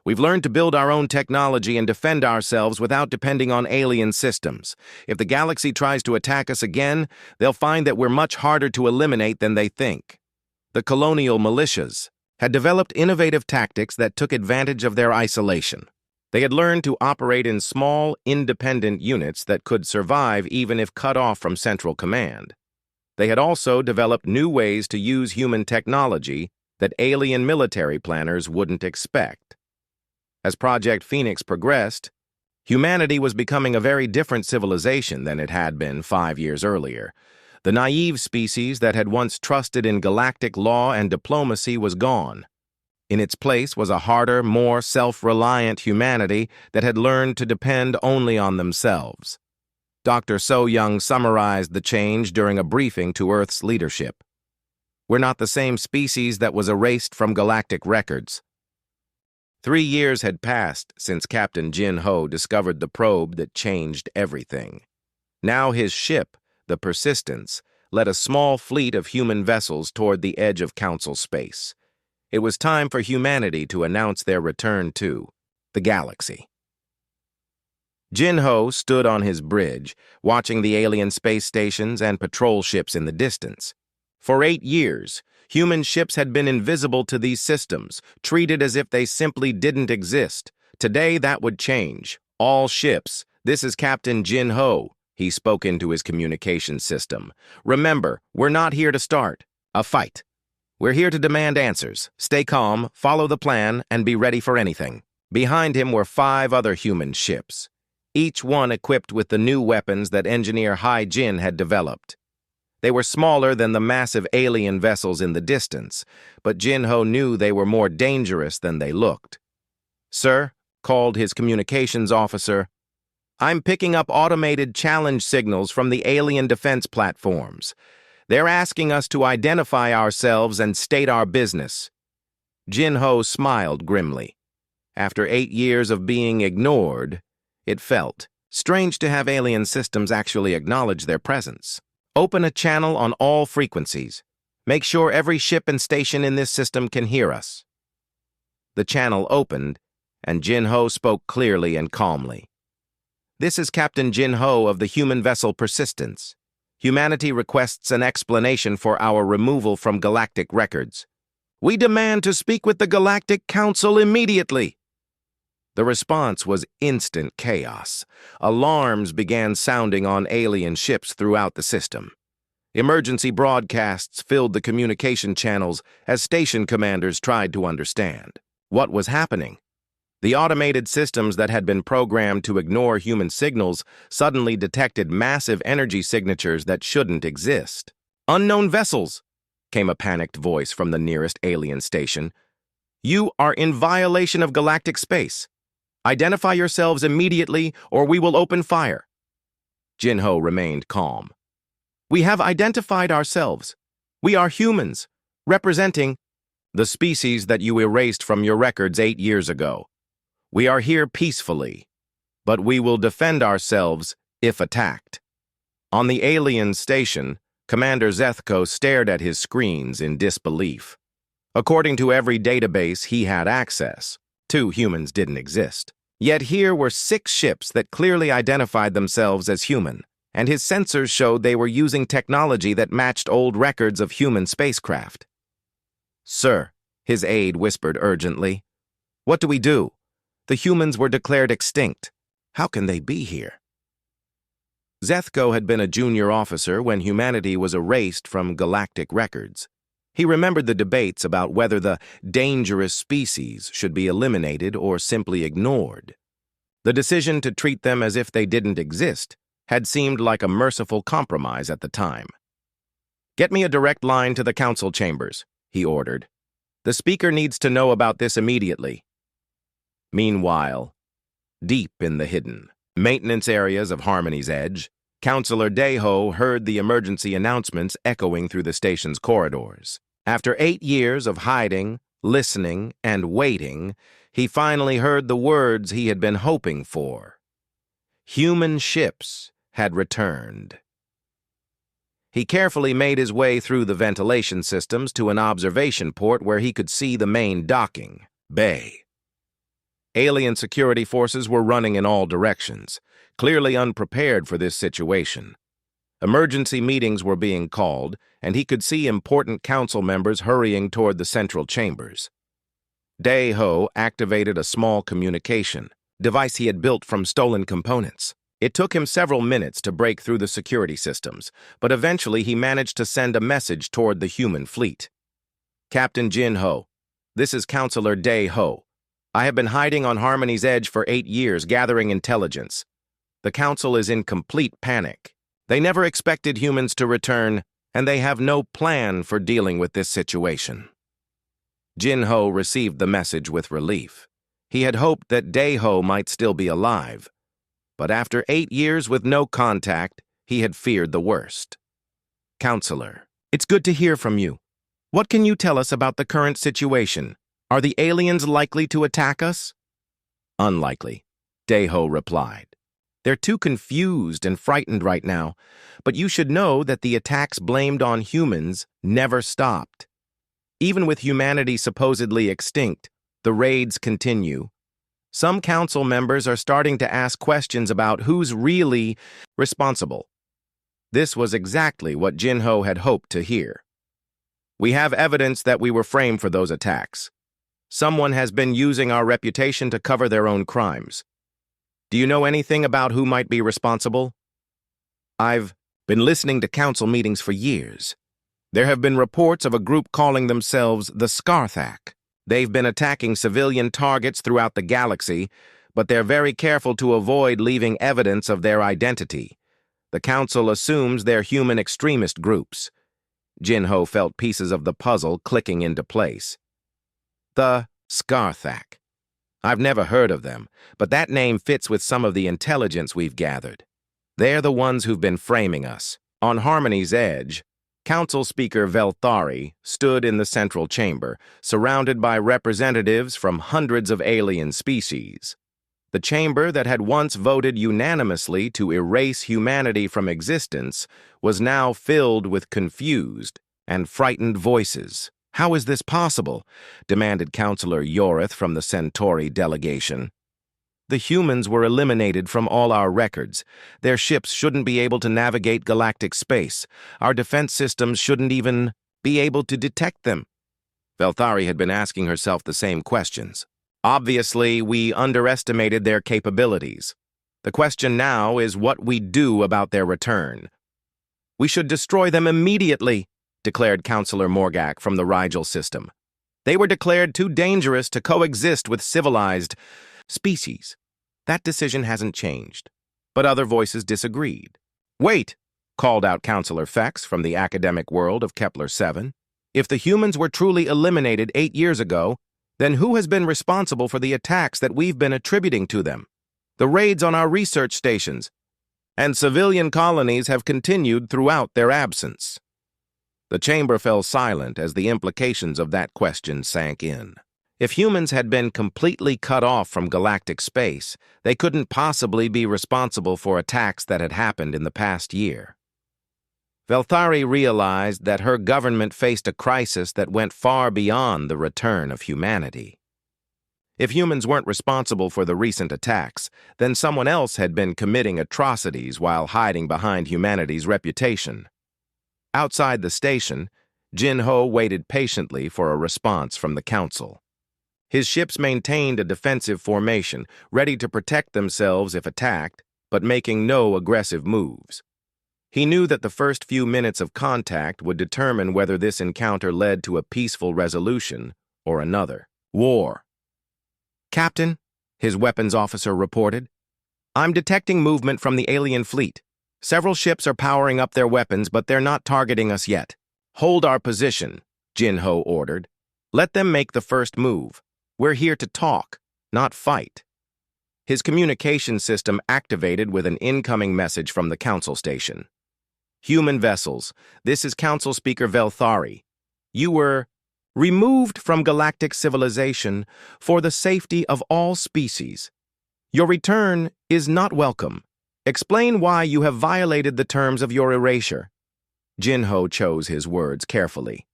"We've learned to build our own technology and defend ourselves without depending on alien systems. If the galaxy tries to attack us again, they'll find that we're much harder to eliminate than they think." The colonial militias had developed innovative tactics that took advantage of their isolation. They had learned to operate in small, independent units that could survive even if cut off from central command. They had also developed new ways to use human technology that alien military planners wouldn't expect. As Project Phoenix progressed, humanity was becoming a very different civilization than it had been 5 years earlier. The naive species that had once trusted in galactic law and diplomacy was gone. In its place was a harder, more self-reliant humanity that had learned to depend only on themselves. Dr. So-Young summarized the change during a briefing to Earth's leadership. "We're not the same species that was erased from galactic records." 3 years had passed since Captain Jin Ho discovered the probe that changed everything. Now his ship, the Persistence, led a small fleet of human vessels toward the edge of Council space. It was time for humanity to announce their return to the galaxy. Jin Ho stood on his bridge, watching the alien space stations and patrol ships in the distance. For 8 years, human ships had been invisible to these systems, treated as if they simply didn't exist. Today, that would change. "All ships, this is Captain Jin Ho," he spoke into his communication system. "Remember, we're not here to start a fight. We're here to demand answers. Stay calm, follow the plan, and be ready for anything." Behind him were 5 other human ships, each one equipped with the new weapons that Engineer Hai Jin had developed. They were smaller than the massive alien vessels in the distance, but Jin Ho knew they were more dangerous than they looked. "Sir," called his communications officer, "I'm picking up automated challenge signals from the alien defense platforms. They're asking us to identify ourselves and state our business." Jin Ho smiled grimly. After 8 years of being ignored, it felt strange to have alien systems actually acknowledge their presence. "Open a channel on all frequencies. Make sure every ship and station in this system can hear us." The channel opened, and Jin Ho spoke clearly and calmly. "This is Captain Jin Ho of the human vessel Persistence. Humanity requests an explanation for our removal from galactic records. We demand to speak with the Galactic Council immediately." The response was instant chaos. Alarms began sounding on alien ships throughout the system. Emergency broadcasts filled the communication channels as station commanders tried to understand what was happening. The automated systems that had been programmed to ignore human signals suddenly detected massive energy signatures that shouldn't exist. "Unknown vessels," came a panicked voice from the nearest alien station. "You are in violation of galactic space. Identify yourselves immediately, or we will open fire." Jin Ho remained calm. "We have identified ourselves. We are humans, representing the species that you erased from your records 8 years ago. We are here peacefully, but we will defend ourselves if attacked." On the alien station, Commander Zethko stared at his screens in disbelief. According to every database he had access, 2 humans didn't exist. Yet here were 6 ships that clearly identified themselves as human, and his sensors showed they were using technology that matched old records of human spacecraft. "Sir," his aide whispered urgently, "what do we do? The humans were declared extinct. How can they be here?" Zethko had been a junior officer when humanity was erased from galactic records. He remembered the debates about whether the dangerous species should be eliminated or simply ignored. The decision to treat them as if they didn't exist had seemed like a merciful compromise at the time. "Get me a direct line to the council chambers," he ordered. "The speaker needs to know about this immediately." Meanwhile, deep in the hidden maintenance areas of Harmony's Edge, Counselor Deho heard the emergency announcements echoing through the station's corridors. After 8 years of hiding, listening, and waiting, he finally heard the words he had been hoping for. Human ships had returned. He carefully made his way through the ventilation systems to an observation port where he could see the main docking bay. Alien security forces were running in all directions, clearly unprepared for this situation. Emergency meetings were being called, and he could see important council members hurrying toward the central chambers. Deho activated a small communication device he had built from stolen components. It took him several minutes to break through the security systems, but eventually he managed to send a message toward the human fleet. "Captain Jin-Ho, this is Counselor Deho. I have been hiding on Harmony's Edge for 8 years, gathering intelligence. The Council is in complete panic. They never expected humans to return, and they have no plan for dealing with this situation." Jin-Ho received the message with relief. He had hoped that Deho might still be alive, but after 8 years with no contact, he had feared the worst. "Counselor, it's good to hear from you. What can you tell us about the current situation? Are the aliens likely to attack us?" "Unlikely," Deho replied. "They're too confused and frightened right now, but you should know that the attacks blamed on humans never stopped. Even with humanity supposedly extinct, the raids continue. Some council members are starting to ask questions about who's really responsible." This was exactly what Jin-Ho had hoped to hear. "We have evidence that we were framed for those attacks. Someone has been using our reputation to cover their own crimes. Do you know anything about who might be responsible?" "I've been listening to council meetings for years. There have been reports of a group calling themselves the Scarthak. They've been attacking civilian targets throughout the galaxy, but they're very careful to avoid leaving evidence of their identity. The council assumes they're human extremist groups." Jin-Ho felt pieces of the puzzle clicking into place. "The Scarthak. I've never heard of them, but that name fits with some of the intelligence we've gathered. They're the ones who've been framing us." On Harmony's Edge, Council Speaker Velthari stood in the central chamber, surrounded by representatives from hundreds of alien species. The chamber that had once voted unanimously to erase humanity from existence was now filled with confused and frightened voices. "How is this possible?" demanded Counselor Yorith from the Centauri delegation. "The humans were eliminated from all our records. Their ships shouldn't be able to navigate galactic space. Our defense systems shouldn't even be able to detect them." Velthari had been asking herself the same questions. "Obviously, we underestimated their capabilities. The question now is what we do about their return." "We should destroy them immediately," declared Counselor Morgak from the Rigel system. "They were declared too dangerous to coexist with civilized species." That decision hasn't changed, but other voices disagreed. "Wait," called out Counselor Fex from the academic world of Kepler 7. "If the humans were truly eliminated 8 years ago, then who has been responsible for the attacks that we've been attributing to them? The raids on our research stations and civilian colonies have continued throughout their absence." The chamber fell silent as the implications of that question sank in. If humans had been completely cut off from galactic space, they couldn't possibly be responsible for attacks that had happened in the past year. Velthari realized that her government faced a crisis that went far beyond the return of humanity. If humans weren't responsible for the recent attacks, then someone else had been committing atrocities while hiding behind humanity's reputation. Outside the station, Jin-Ho waited patiently for a response from the council. His ships maintained a defensive formation, ready to protect themselves if attacked, but making no aggressive moves. He knew that the first few minutes of contact would determine whether this encounter led to a peaceful resolution or another. "War." "Captain," his weapons officer reported, "I'm detecting movement from the alien fleet. Several ships are powering up their weapons, but they're not targeting us yet. Hold our position, Jin-Ho ordered. Let them make the first move. We're here to talk, not fight. His communication system activated with an incoming message from the council station. Human vessels, this is Council Speaker Velthari. You were removed from galactic civilization for the safety of all species. Your return is not welcome. Explain why you have violated the terms of your erasure. Jin-Ho chose his words carefully.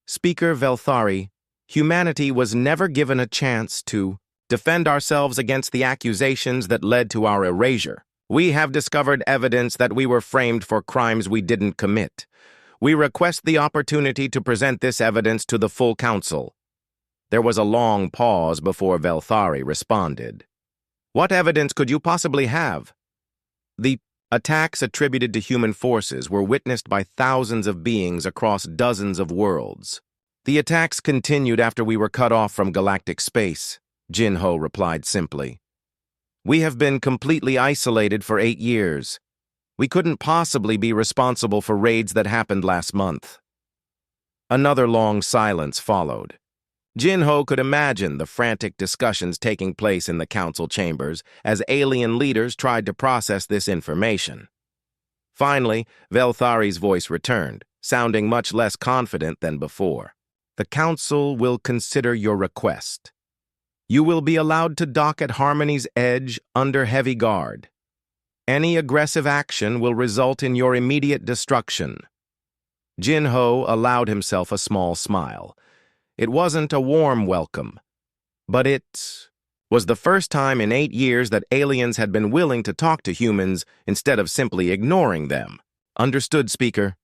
Speaker Velthari, humanity was never given a chance to defend ourselves against the accusations that led to our erasure. We have discovered evidence that we were framed for crimes we didn't commit. We request the opportunity to present this evidence to the full council. There was a long pause before Velthari responded. What evidence could you possibly have? The attacks attributed to human forces were witnessed by thousands of beings across dozens of worlds. The attacks continued after we were cut off from galactic space, Jin-Ho replied simply. We have been completely isolated for 8 years. We couldn't possibly be responsible for raids that happened last month. Another long silence followed. Jin-Ho could imagine the frantic discussions taking place in the council chambers as alien leaders tried to process this information. Finally, Velthari's voice returned, sounding much less confident than before. The council will consider your request. You will be allowed to dock at Harmony's Edge under heavy guard. Any aggressive action will result in your immediate destruction. Jin-Ho allowed himself a small smile. It wasn't a warm welcome, but it was the first time in 8 years that aliens had been willing to talk to humans instead of simply ignoring them. Understood, Speaker.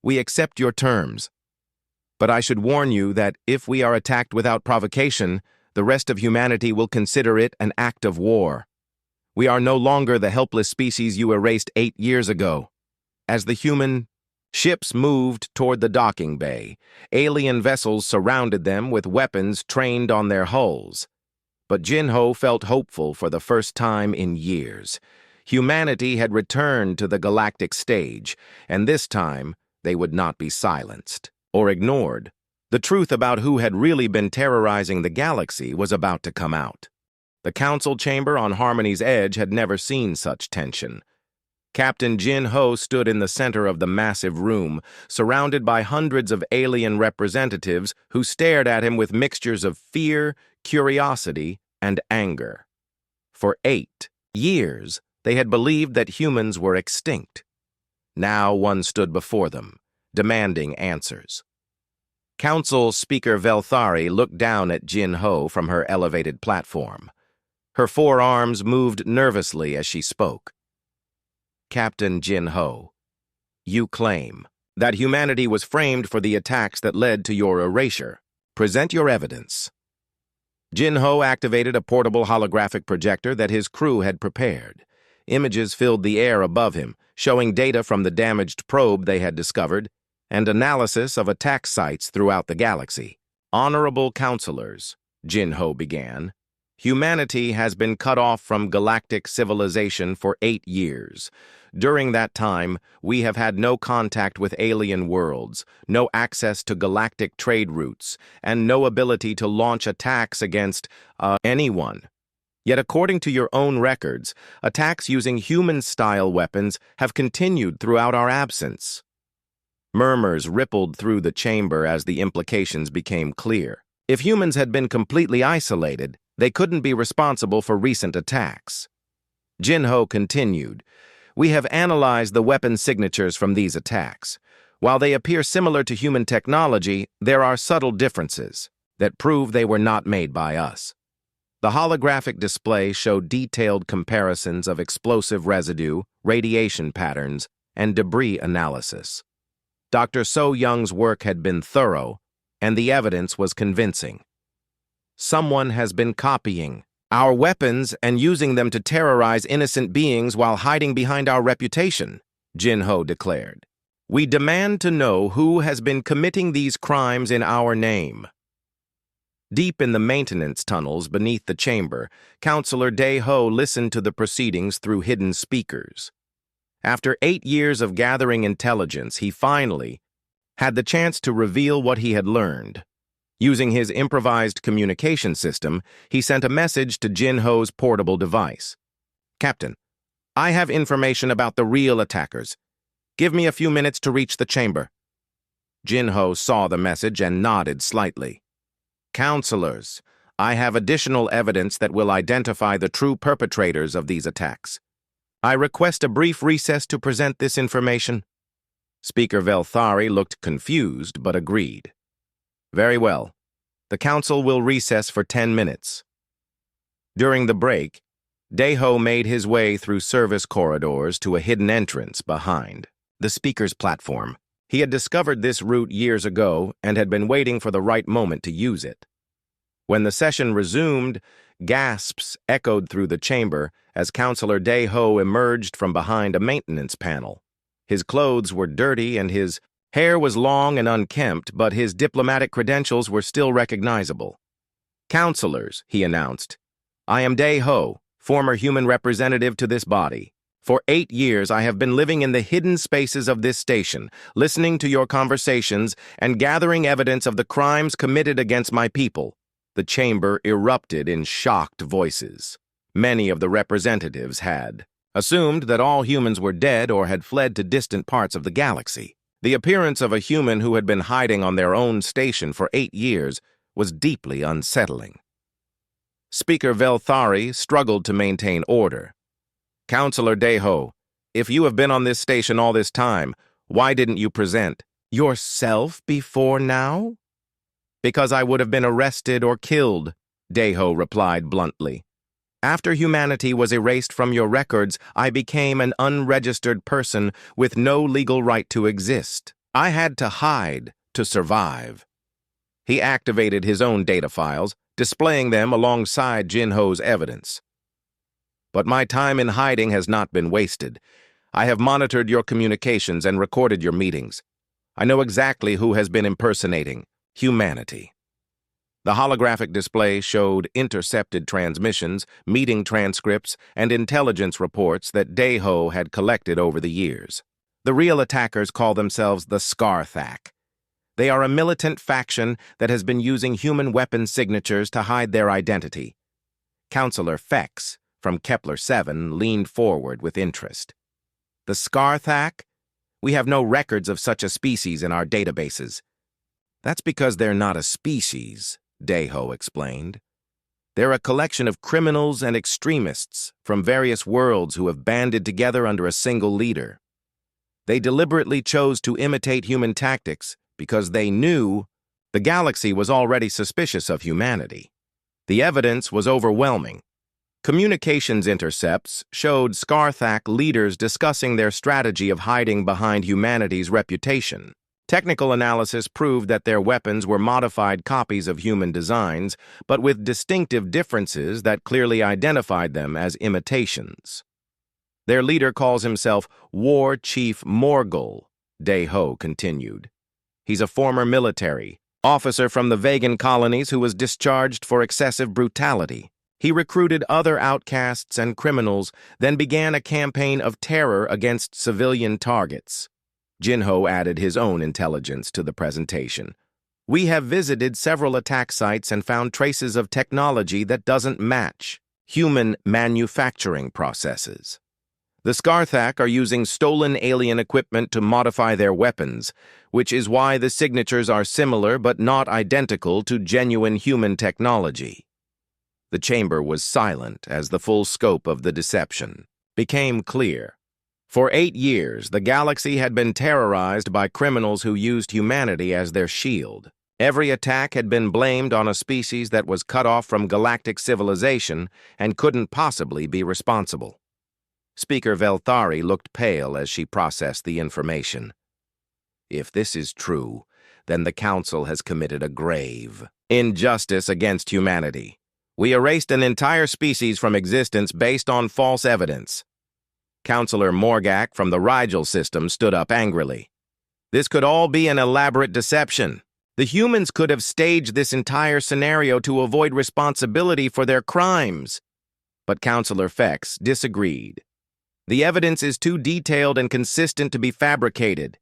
We accept your terms. But I should warn you that if we are attacked without provocation, the rest of humanity will consider it an act of war. We are no longer the helpless species you erased 8 years ago. As the human ships moved toward the docking bay, alien vessels surrounded them with weapons trained on their hulls. But Jin-Ho felt hopeful for the first time in years. Humanity had returned to the galactic stage, and this time they would not be silenced or ignored. The truth about who had really been terrorizing the galaxy was about to come out. The council chamber on Harmony's Edge had never seen such tension. Captain Jin-Ho stood in the center of the massive room, surrounded by hundreds of alien representatives who stared at him with mixtures of fear, curiosity, and anger. For 8 years, they had believed that humans were extinct. Now one stood before them, demanding answers. Council Speaker Velthari looked down at Jin-Ho from her elevated platform. Her forearms moved nervously as she spoke. Captain Jin-Ho, you claim that humanity was framed for the attacks that led to your erasure. Present your evidence. Jin-Ho activated a portable holographic projector that his crew had prepared. Images filled the air above him, showing data from the damaged probe they had discovered and analysis of attack sites throughout the galaxy. Honorable counselors, Jin-Ho began, humanity has been cut off from galactic civilization for 8 years. During that time, we have had no contact with alien worlds, no access to galactic trade routes, and no ability to launch attacks against anyone. Yet according to your own records, attacks using human-style weapons have continued throughout our absence. Murmurs rippled through the chamber as the implications became clear. If humans had been completely isolated, they couldn't be responsible for recent attacks. Jin-Ho continued, we have analyzed the weapon signatures from these attacks. While they appear similar to human technology, there are subtle differences that prove they were not made by us. The holographic display showed detailed comparisons of explosive residue, radiation patterns, and debris analysis. Dr. So-Young's work had been thorough, and the evidence was convincing. Someone has been copying our weapons and using them to terrorize innocent beings while hiding behind our reputation, Jin-Ho declared. We demand to know who has been committing these crimes in our name. Deep in the maintenance tunnels beneath the chamber, Counselor Dae-Ho listened to the proceedings through hidden speakers. After 8 years of gathering intelligence, he finally had the chance to reveal what he had learned. Using his improvised communication system, he sent a message to Jin-Ho's portable device. "Captain, I have information about the real attackers. Give me a few minutes to reach the chamber." Jin-Ho saw the message and nodded slightly. "Counselors, I have additional evidence that will identify the true perpetrators of these attacks. I request a brief recess to present this information." Speaker Velthari looked confused but agreed. "Very well. The council will recess for 10 minutes. During the break, Daeho made his way through service corridors to a hidden entrance behind the speaker's platform. He had discovered this route years ago and had been waiting for the right moment to use it. When the session resumed, gasps echoed through the chamber as Counselor Daeho emerged from behind a maintenance panel. His clothes were dirty and his hair was long and unkempt, but his diplomatic credentials were still recognizable. "Counselors," he announced, "I am Daeho, former human representative to this body. For 8 years, I have been living in the hidden spaces of this station, listening to your conversations and gathering evidence of the crimes committed against my people." The chamber erupted in shocked voices. Many of the representatives had assumed that all humans were dead or had fled to distant parts of the galaxy. The appearance of a human who had been hiding on their own station for 8 years was deeply unsettling. Speaker Velthari struggled to maintain order. "Counselor Daeho, if you have been on this station all this time, why didn't you present yourself before now?" "Because I would have been arrested or killed," Daeho replied bluntly. "After humanity was erased from your records, I became an unregistered person with no legal right to exist. I had to hide to survive." He activated his own data files, displaying them alongside Jin-Ho's evidence. "But my time in hiding has not been wasted. I have monitored your communications and recorded your meetings. I know exactly who has been impersonating humanity." The holographic display showed intercepted transmissions, meeting transcripts, and intelligence reports that Daeho had collected over the years. The real attackers call themselves the Scarthak. They are a militant faction that has been using human weapon signatures to hide their identity. Counselor Fex from Kepler-7 leaned forward with interest. "The Scarthak? We have no records of such a species in our databases." "That's because they're not a species," Daeho explained. "They're a collection of criminals and extremists from various worlds who have banded together under a single leader. They deliberately chose to imitate human tactics because they knew the galaxy was already suspicious of humanity. The evidence was overwhelming. Communications intercepts showed Scarthak leaders discussing their strategy of hiding behind humanity's reputation. Technical analysis proved that their weapons were modified copies of human designs, but with distinctive differences that clearly identified them as imitations. Their leader calls himself War Chief Morgul, Daeho continued. He's a former military officer from the Vegan colonies who was discharged for excessive brutality. He recruited other outcasts and criminals, then began a campaign of terror against civilian targets. Jin-Ho added his own intelligence to the presentation. "We have visited several attack sites and found traces of technology that doesn't match human manufacturing processes. The Scarthak are using stolen alien equipment to modify their weapons, which is why the signatures are similar but not identical to genuine human technology." The chamber was silent as the full scope of the deception became clear. For 8 years, the galaxy had been terrorized by criminals who used humanity as their shield. Every attack had been blamed on a species that was cut off from galactic civilization and couldn't possibly be responsible. Speaker Velthari looked pale as she processed the information. "If this is true, then the Council has committed a grave injustice against humanity. We erased an entire species from existence based on false evidence." Counselor Morgak from the Rigel system stood up angrily. "This could all be an elaborate deception. The humans could have staged this entire scenario to avoid responsibility for their crimes." But Counselor Fex disagreed. The evidence is too detailed and consistent to be fabricated,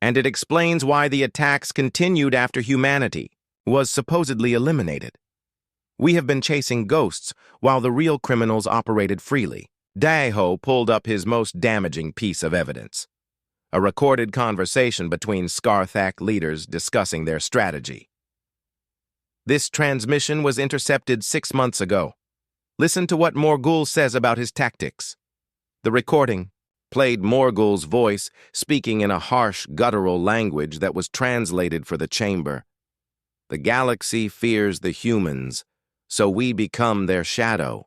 and it explains why the attacks continued after humanity was supposedly eliminated. We have been chasing ghosts while the real criminals operated freely. Daeho pulled up his most damaging piece of evidence: a recorded conversation between Scarthak leaders discussing their strategy. This transmission was intercepted 6 months ago. Listen to what Morgul says about his tactics. The recording played Morgul's voice, speaking in a harsh, guttural language that was translated for the chamber. The galaxy fears the humans, so we become their shadow.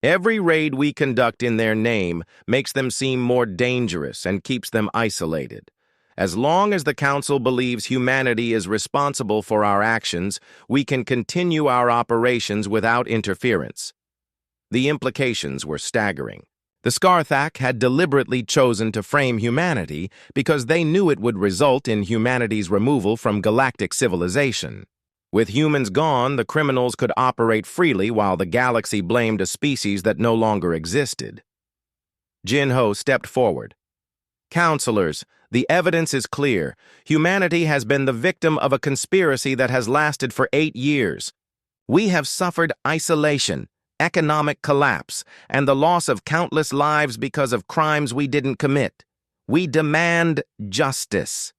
Every raid we conduct in their name makes them seem more dangerous and keeps them isolated. As long as the Council believes humanity is responsible for our actions, we can continue our operations without interference. The implications were staggering. The Scarthak had deliberately chosen to frame humanity because they knew it would result in humanity's removal from galactic civilization. With humans gone, the criminals could operate freely while the galaxy blamed a species that no longer existed. Jinho stepped forward. Counselors, the evidence is clear. Humanity has been the victim of a conspiracy that has lasted for 8 years. We have suffered isolation, economic collapse, and the loss of countless lives because of crimes we didn't commit. We demand justice.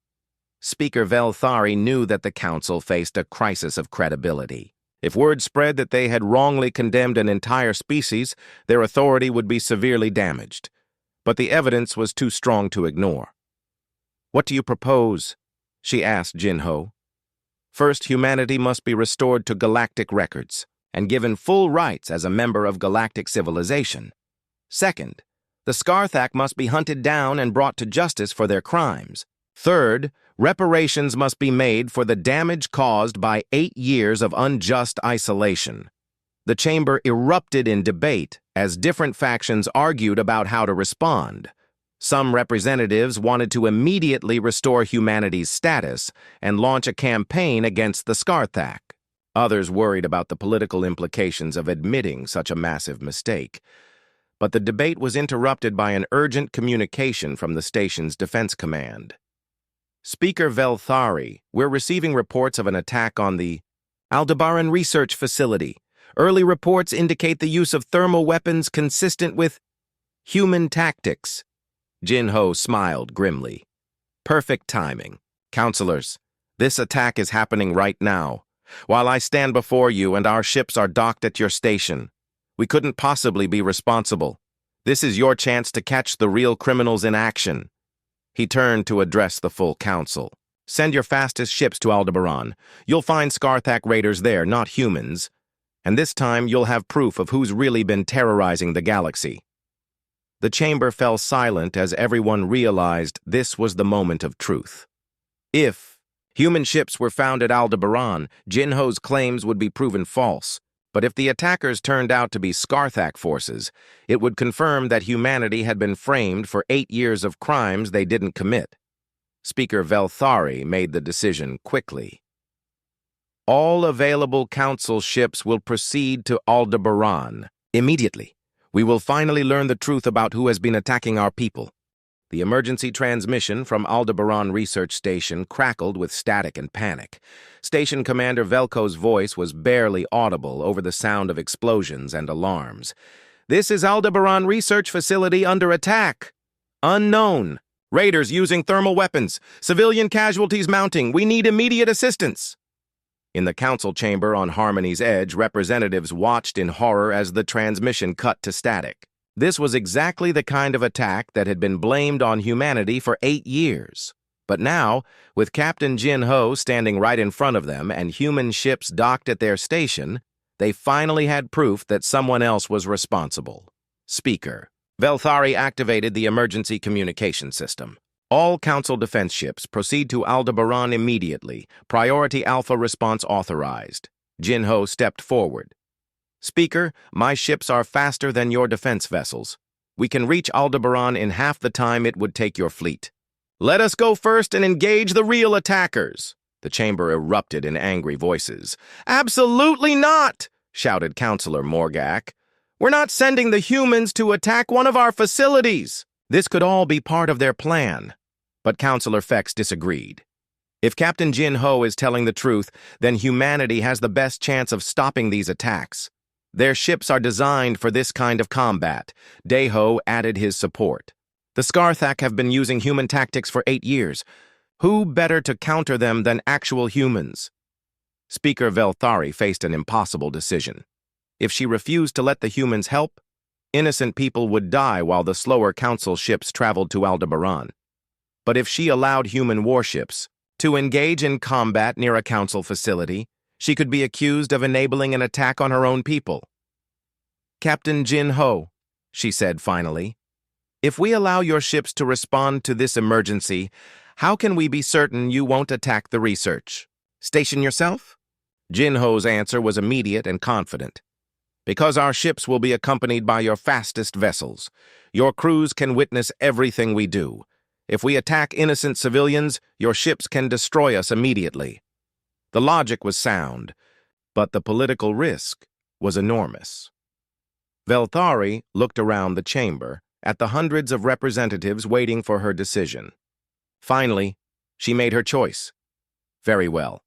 Speaker Velthari knew that the Council faced a crisis of credibility. If word spread that they had wrongly condemned an entire species, their authority would be severely damaged. But the evidence was too strong to ignore. "What do you propose?" she asked Jinho. "First, humanity must be restored to galactic records and given full rights as a member of galactic civilization. Second, the Scarthak must be hunted down and brought to justice for their crimes. Third, reparations must be made for the damage caused by 8 years of unjust isolation." The chamber erupted in debate as different factions argued about how to respond. Some representatives wanted to immediately restore humanity's status and launch a campaign against the Scarthak. Others worried about the political implications of admitting such a massive mistake. But the debate was interrupted by an urgent communication from the station's defense command. "Speaker Velthari, we're receiving reports of an attack on the Aldebaran Research Facility. Early reports indicate the use of thermal weapons consistent with human tactics." Jinho smiled grimly. "Perfect timing. Counselors, this attack is happening right now, while I stand before you and our ships are docked at your station. We couldn't possibly be responsible. This is your chance to catch the real criminals in action." He turned to address the full council. "Send your fastest ships to Aldebaran. You'll find Scarthak raiders there, not humans. And this time you'll have proof of who's really been terrorizing the galaxy." The chamber fell silent as everyone realized this was the moment of truth. If human ships were found at Aldebaran, Jinho's claims would be proven false. But if the attackers turned out to be Scarthak forces, it would confirm that humanity had been framed for 8 years of crimes they didn't commit. Speaker Velthari made the decision quickly. "All available council ships will proceed to Aldebaran immediately. We will finally learn the truth about who has been attacking our people." The emergency transmission from Aldebaran Research Station crackled with static and panic. Station Commander Velko's voice was barely audible over the sound of explosions and alarms. "This is Aldebaran Research Facility under attack. Unknown. Raiders using thermal weapons. Civilian casualties mounting. We need immediate assistance." In the council chamber on Harmony's Edge, representatives watched in horror as the transmission cut to static. This was exactly the kind of attack that had been blamed on humanity for 8 years. But now, with Captain Jinho standing right in front of them and human ships docked at their station, they finally had proof that someone else was responsible. Speaker Velthari activated the emergency communication system. "All Council defense ships proceed to Aldebaran immediately. Priority Alpha response authorized." Jinho stepped forward. "Speaker, my ships are faster than your defense vessels. We can reach Aldebaran in half the time it would take your fleet. Let us go first and engage the real attackers." The chamber erupted in angry voices. "Absolutely not!" shouted Councillor Morgak. We're not sending the humans to attack one of our facilities. This could all be part of their plan. But Counselor Fex disagreed. If Captain Jin Ho is telling the truth, then humanity has the best chance of stopping these attacks. Their ships are designed for this kind of combat. Daeho added his support. The Scarthak have been using human tactics for 8 years. Who better to counter them than actual humans? Speaker Velthari faced an impossible decision. If she refused to let the humans help, innocent people would die while the slower council ships traveled to Aldebaran. But if she allowed human warships to engage in combat near a council facility, she could be accused of enabling an attack on her own people. Captain Jin Ho, she said finally, if we allow your ships to respond to this emergency, how can we be certain you won't attack the research? Station yourself? Jin Ho's answer was immediate and confident. Because our ships will be accompanied by your fastest vessels. Your crews can witness everything we do. If we attack innocent civilians, your ships can destroy us immediately. The logic was sound, but the political risk was enormous. Velthari looked around the chamber at the hundreds of representatives waiting for her decision. Finally, she made her choice. Very well.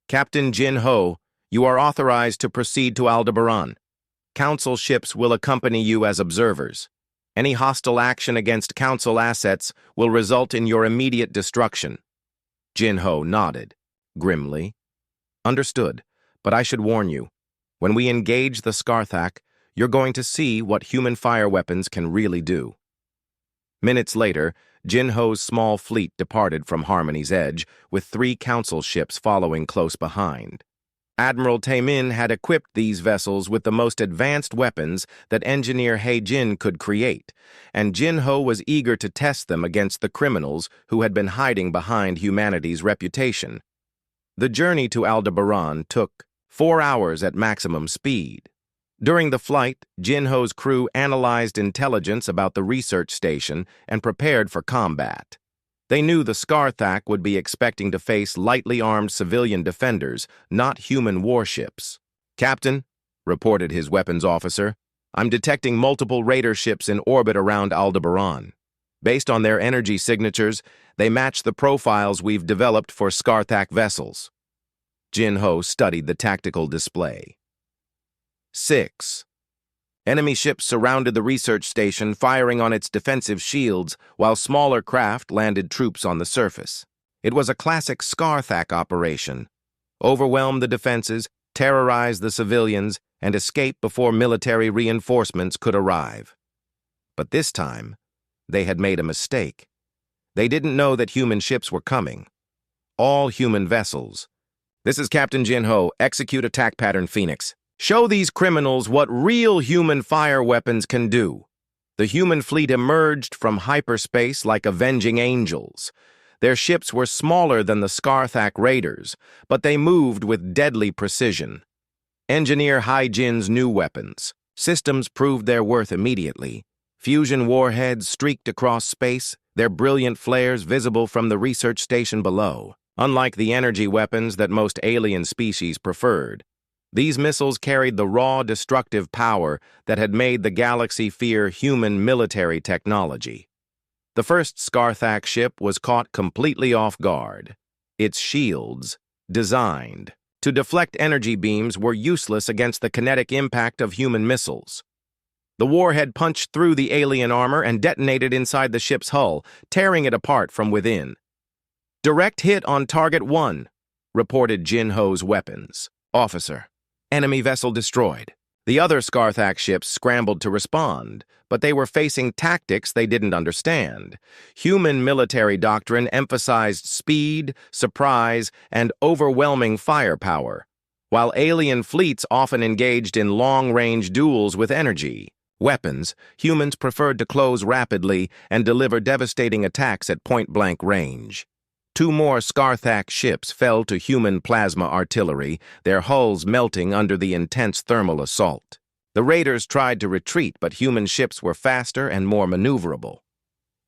Captain Jin Ho, you are authorized to proceed to Aldebaran. Council ships will accompany you as observers. Any hostile action against Council assets will result in your immediate destruction. Jin Ho nodded, grimly. Understood, but I should warn you. When we engage the Scarthak, you're going to see what human fire weapons can really do. Minutes later, Jin Ho's small fleet departed from Harmony's Edge, with 3 council ships following close behind. Admiral Taemin had equipped these vessels with the most advanced weapons that engineer He Jin could create, and Jin Ho was eager to test them against the criminals who had been hiding behind humanity's reputation. The journey to Aldebaran took 4 hours at maximum speed. During the flight, Jin Ho's crew analyzed intelligence about the research station and prepared for combat. They knew the Scarthak would be expecting to face lightly armed civilian defenders, not human warships. Captain, reported his weapons officer, I'm detecting multiple raider ships in orbit around Aldebaran. Based on their energy signatures, they match the profiles we've developed for Scarthak vessels. Jin Ho studied the tactical display. 6. Enemy ships surrounded the research station, firing on its defensive shields, while smaller craft landed troops on the surface. It was a classic Scarthak operation. Overwhelm the defenses, terrorize the civilians, and escape before military reinforcements could arrive. But this time, they had made a mistake. They didn't know that human ships were coming. All human vessels. This is Captain Jin Ho. Execute attack pattern Phoenix. Show these criminals what real human fire weapons can do. The human fleet emerged from hyperspace like avenging angels. Their ships were smaller than the Scarthak raiders, but they moved with deadly precision. Engineer He Jin's new weapons. Systems proved their worth immediately. Fusion warheads streaked across space, their brilliant flares visible from the research station below. Unlike the energy weapons that most alien species preferred, these missiles carried the raw, destructive power that had made the galaxy fear human military technology. The first Scarthak ship was caught completely off guard. Its shields, designed to deflect energy beams, were useless against the kinetic impact of human missiles. The warhead punched through the alien armor and detonated inside the ship's hull, tearing it apart from within. Direct hit on Target 1, reported Jin Ho's weapons. Officer. Enemy vessel destroyed. The other Scarthak ships scrambled to respond, but they were facing tactics they didn't understand. Human military doctrine emphasized speed, surprise, and overwhelming firepower, while alien fleets often engaged in long-range duels with energy. Weapons, humans preferred to close rapidly and deliver devastating attacks at point-blank range. 2 more Scarthak ships fell to human plasma artillery, their hulls melting under the intense thermal assault. The raiders tried to retreat, but human ships were faster and more maneuverable.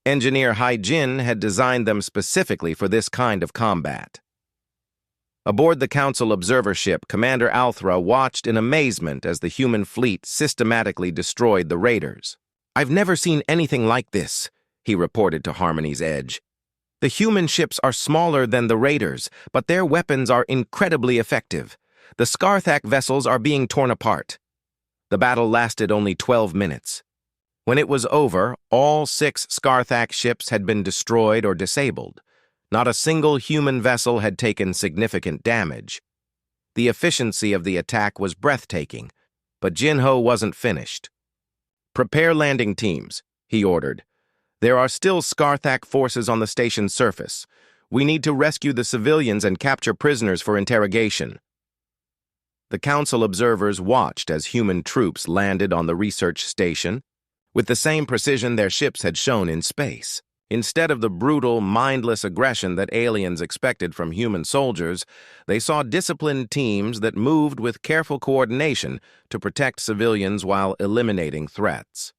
Engineer He Jin had designed them specifically for this kind of combat. Aboard the Council observer ship, Commander Althra watched in amazement as the human fleet systematically destroyed the raiders. "I've never seen anything like this," he reported to Harmony's Edge. "The human ships are smaller than the raiders, but their weapons are incredibly effective. The Scarthak vessels are being torn apart." The battle lasted only 12 minutes. When it was over, all 6 Scarthak ships had been destroyed or disabled. Not a single human vessel had taken significant damage. The efficiency of the attack was breathtaking, but Jinho wasn't finished. "Prepare landing teams," he ordered. "There are still Scarthak forces on the station's surface. We need to rescue the civilians and capture prisoners for interrogation." The Council observers watched as human troops landed on the research station with the same precision their ships had shown in space. Instead of the brutal, mindless aggression that aliens expected from human soldiers, they saw disciplined teams that moved with careful coordination to protect civilians while eliminating threats.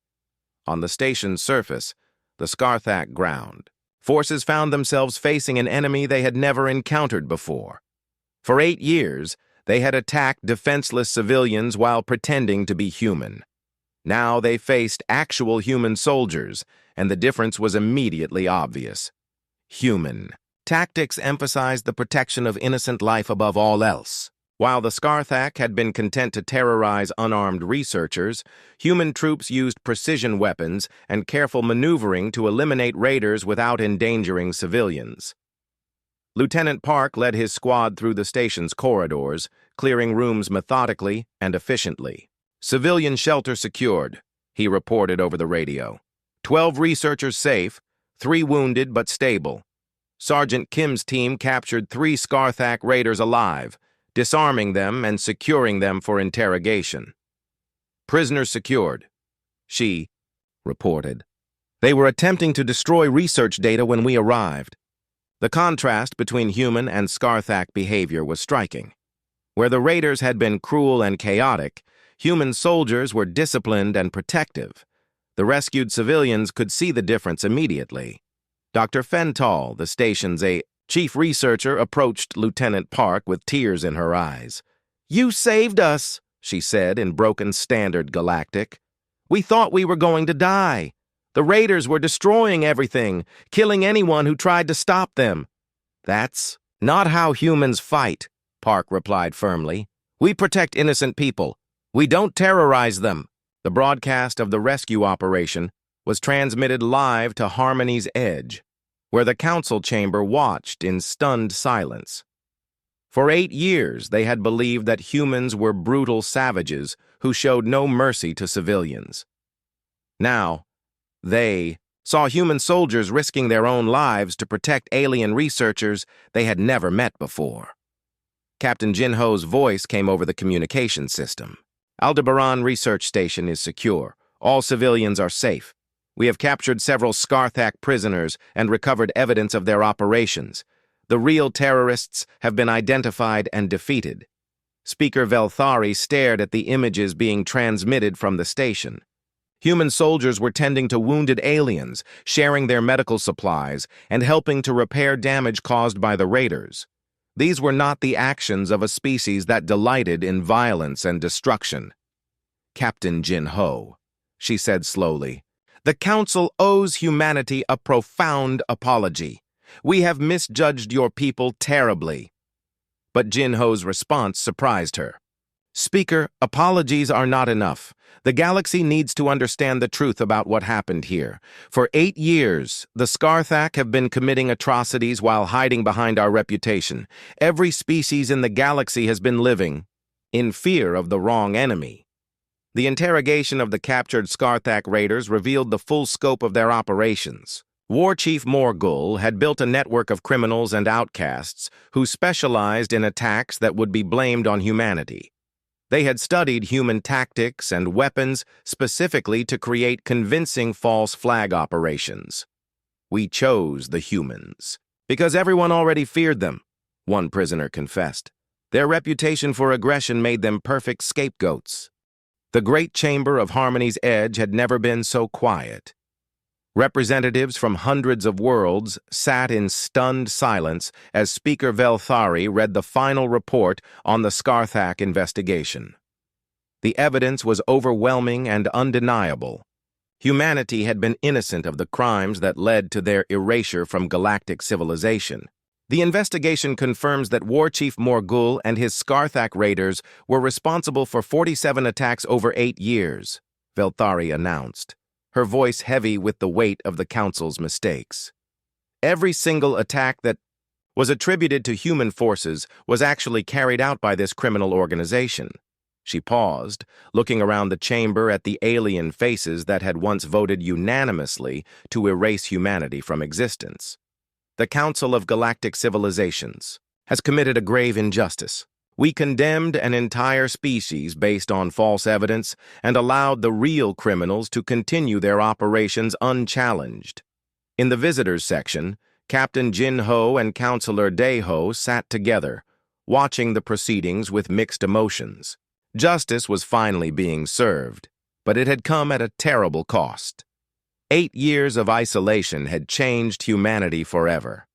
On the station's surface, the Scarthak ground, forces found themselves facing an enemy they had never encountered before. For 8 years, they had attacked defenseless civilians while pretending to be human. Now they faced actual human soldiers, and the difference was immediately obvious. Human. Tactics emphasized the protection of innocent life above all else. While the Scarthak had been content to terrorize unarmed researchers, human troops used precision weapons and careful maneuvering to eliminate raiders without endangering civilians. Lieutenant Park led his squad through the station's corridors, clearing rooms methodically and efficiently. "Civilian shelter secured," he reported over the radio. 12 researchers safe, 3 wounded but stable. Sergeant Kim's team captured 3 Scarthak raiders alive, disarming them and securing them for interrogation. "Prisoners secured," she reported. "They were attempting to destroy research data when we arrived." The contrast between human and Scarthak behavior was striking. Where the raiders had been cruel and chaotic, human soldiers were disciplined and protective. The rescued civilians could see the difference immediately. Dr. Fental, the station's chief researcher, approached Lieutenant Park with tears in her eyes. "You saved us," she said in broken standard Galactic. "We thought we were going to die. The raiders were destroying everything, killing anyone who tried to stop them." "That's not how humans fight," Park replied firmly. "We protect innocent people. We don't terrorize them." The broadcast of the rescue operation was transmitted live to Harmony's Edge, where the council chamber watched in stunned silence. For 8 years, they had believed that humans were brutal savages who showed no mercy to civilians. Now, they saw human soldiers risking their own lives to protect alien researchers they had never met before. Captain Jinho's voice came over the communication system. "Aldebaran Research Station is secure. All civilians are safe. We have captured several Scarthak prisoners and recovered evidence of their operations. The real terrorists have been identified and defeated." Speaker Velthari stared at the images being transmitted from the station. Human soldiers were tending to wounded aliens, sharing their medical supplies, and helping to repair damage caused by the raiders. These were not the actions of a species that delighted in violence and destruction. "Captain Jinho," she said slowly, "the Council owes humanity a profound apology. We have misjudged your people terribly." But Jinho's response surprised her. "Speaker, apologies are not enough. The galaxy needs to understand the truth about what happened here. For 8 years, the Scarthak have been committing atrocities while hiding behind our reputation. Every species in the galaxy has been living in fear of the wrong enemy." The interrogation of the captured Scarthak raiders revealed the full scope of their operations. War Chief Morgul had built a network of criminals and outcasts who specialized in attacks that would be blamed on humanity. They had studied human tactics and weapons specifically to create convincing false flag operations. "We chose the humans because everyone already feared them," one prisoner confessed. "Their reputation for aggression made them perfect scapegoats." The great chamber of Harmony's Edge had never been so quiet. Representatives from hundreds of worlds sat in stunned silence as Speaker Velthari read the final report on the Scarthak investigation. The evidence was overwhelming and undeniable. Humanity had been innocent of the crimes that led to their erasure from galactic civilization. The investigation confirms that War Chief Morgul and his Scarthak raiders were responsible for 47 attacks over 8 years, Velthari announced, her voice heavy with the weight of the Council's mistakes. Every single attack that was attributed to human forces was actually carried out by this criminal organization. She paused, looking around the chamber at the alien faces that had once voted unanimously to erase humanity from existence. The Council of Galactic Civilizations has committed a grave injustice. We condemned an entire species based on false evidence and allowed the real criminals to continue their operations unchallenged. In the visitors section, Captain Jin Ho and Counselor Dae Ho sat together, watching the proceedings with mixed emotions. Justice was finally being served, but it had come at a terrible cost. 8 years of isolation had changed humanity forever.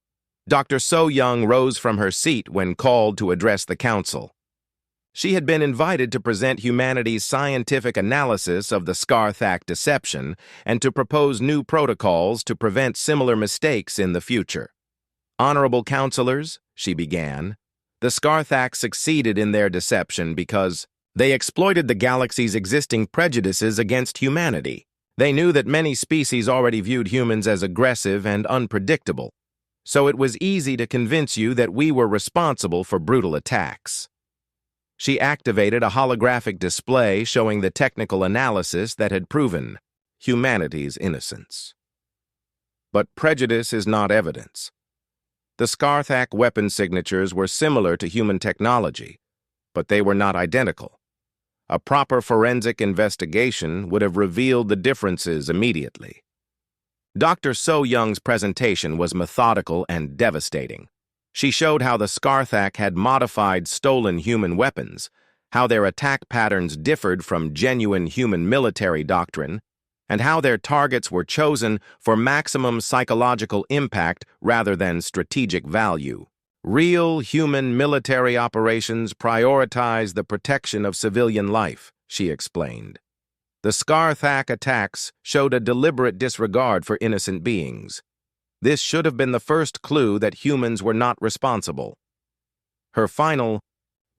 Dr. So Young rose from her seat when called to address the council. She had been invited to present humanity's scientific analysis of the Scarthak deception and to propose new protocols to prevent similar mistakes in the future. Honorable counselors, she began, the Scarthak succeeded in their deception because they exploited the galaxy's existing prejudices against humanity. They knew that many species already viewed humans as aggressive and unpredictable, so it was easy to convince you that we were responsible for brutal attacks. She activated a holographic display showing the technical analysis that had proven humanity's innocence. But prejudice is not evidence. The Scarthak weapon signatures were similar to human technology, but they were not identical. A proper forensic investigation would have revealed the differences immediately. Dr. So Young's presentation was methodical and devastating. She showed how the Scarthak had modified stolen human weapons, how their attack patterns differed from genuine human military doctrine, and how their targets were chosen for maximum psychological impact rather than strategic value. Real human military operations prioritize the protection of civilian life, she explained. The Scarthak attacks showed a deliberate disregard for innocent beings. This should have been the first clue that humans were not responsible. Her final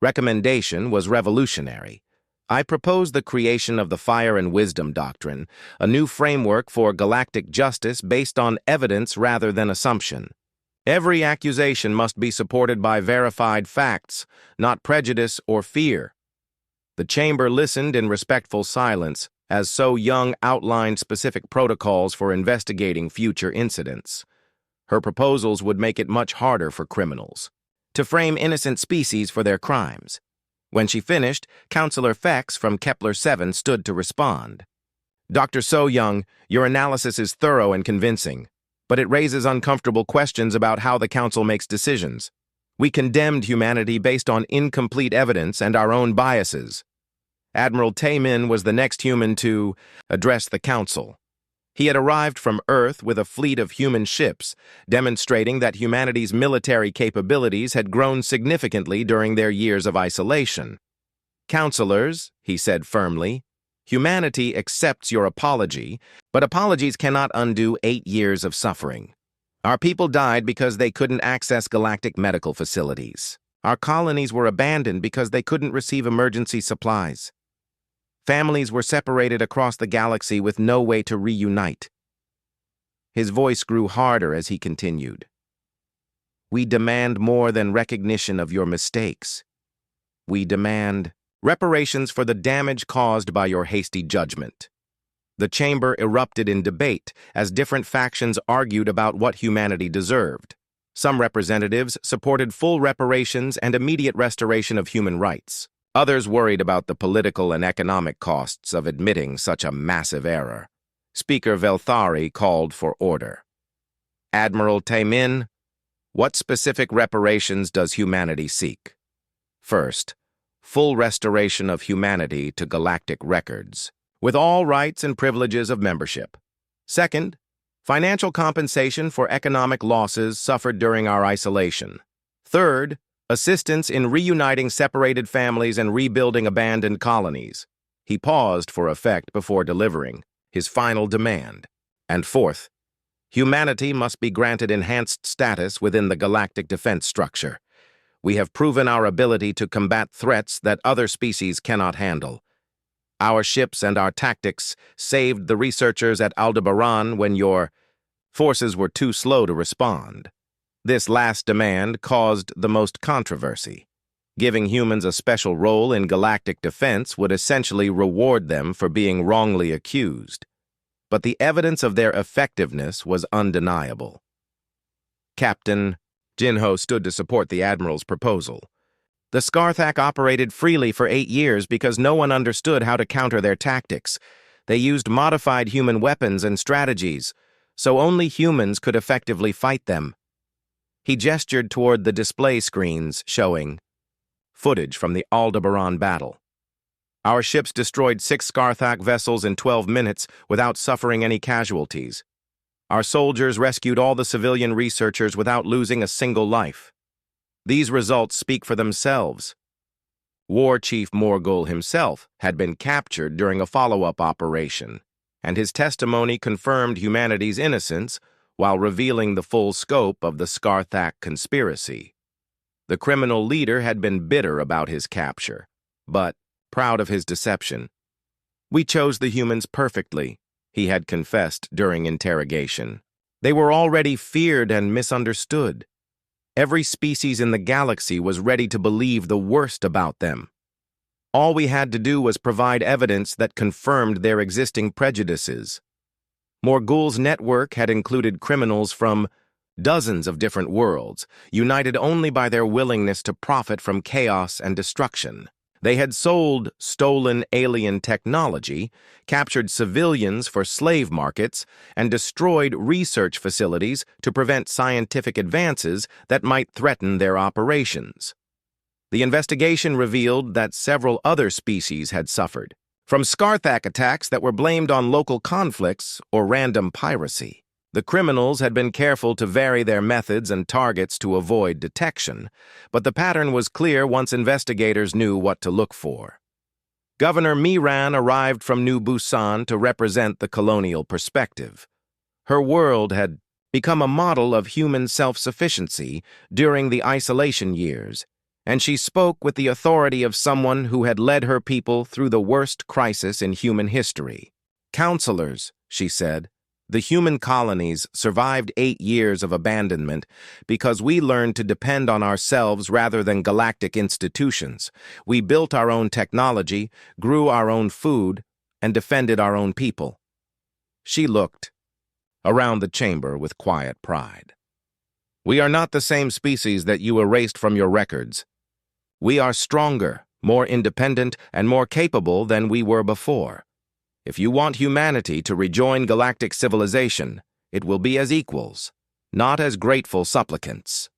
recommendation was revolutionary. I propose the creation of the Fire and Wisdom Doctrine, a new framework for galactic justice based on evidence rather than assumption. Every accusation must be supported by verified facts, not prejudice or fear. The chamber listened in respectful silence as So Young outlined specific protocols for investigating future incidents. Her proposals would make it much harder for criminals to frame innocent species for their crimes. When she finished, Counselor Fex from Kepler 7 stood to respond. Dr. So Young, your analysis is thorough and convincing, but it raises uncomfortable questions about how the Council makes decisions. We condemned humanity based on incomplete evidence and our own biases. Admiral Taemin was the next human to address the Council. He had arrived from Earth with a fleet of human ships, demonstrating that humanity's military capabilities had grown significantly during their years of isolation. Counselors, he said firmly, humanity accepts your apology, but apologies cannot undo 8 years of suffering. Our people died because they couldn't access galactic medical facilities. Our colonies were abandoned because they couldn't receive emergency supplies. Families were separated across the galaxy with no way to reunite. His voice grew harder as he continued. We demand more than recognition of your mistakes. We demand reparations for the damage caused by your hasty judgment. The chamber erupted in debate as different factions argued about what humanity deserved. Some representatives supported full reparations and immediate restoration of human rights. Others worried about the political and economic costs of admitting such a massive error. Speaker Velthari called for order. Admiral Taemin, what specific reparations does humanity seek? First, full restoration of humanity to galactic records, with all rights and privileges of membership. Second, Financial compensation for economic losses suffered during our isolation. Third, assistance in reuniting separated families and rebuilding abandoned colonies. He paused for effect before delivering his final demand. And fourth, humanity must be granted enhanced status within the galactic defense structure. We have proven our ability to combat threats that other species cannot handle. Our ships and our tactics saved the researchers at Aldebaran when your forces were too slow to respond. This last demand caused the most controversy. Giving humans a special role in galactic defense would essentially reward them for being wrongly accused. But the evidence of their effectiveness was undeniable. Captain Jinho stood to support the Admiral's proposal. The Scarthak operated freely for 8 years because no one understood how to counter their tactics. They used modified human weapons and strategies, so only humans could effectively fight them. He gestured toward the display screens showing footage from the Aldebaran battle. Our ships destroyed 6 Scarthak vessels in 12 minutes without suffering any casualties. Our soldiers rescued all the civilian researchers without losing a single life. These results speak for themselves. War Chief Morgul himself had been captured during a follow-up operation, and his testimony confirmed humanity's innocence while revealing the full scope of the Scarthak conspiracy. The criminal leader had been bitter about his capture, but proud of his deception. "We chose the humans perfectly," he had confessed during interrogation. "They were already feared and misunderstood. Every species in the galaxy was ready to believe the worst about them. All we had to do was provide evidence that confirmed their existing prejudices." Morgul's network had included criminals from dozens of different worlds, united only by their willingness to profit from chaos and destruction. They had sold stolen alien technology, captured civilians for slave markets, and destroyed research facilities to prevent scientific advances that might threaten their operations. The investigation revealed that several other species had suffered, from Scarthak attacks that were blamed on local conflicts or random piracy. The criminals had been careful to vary their methods and targets to avoid detection, but the pattern was clear once investigators knew what to look for. Governor Miran arrived from New Busan to represent the colonial perspective. Her world had become a model of human self-sufficiency during the isolation years, and she spoke with the authority of someone who had led her people through the worst crisis in human history. "Counselors," she said, "the human colonies survived 8 years of abandonment because we learned to depend on ourselves rather than galactic institutions. We built our own technology, grew our own food, and defended our own people." She looked around the chamber with quiet pride. "We are not the same species that you erased from your records. We are stronger, more independent, and more capable than we were before. If you want humanity to rejoin galactic civilization, it will be as equals, not as grateful supplicants."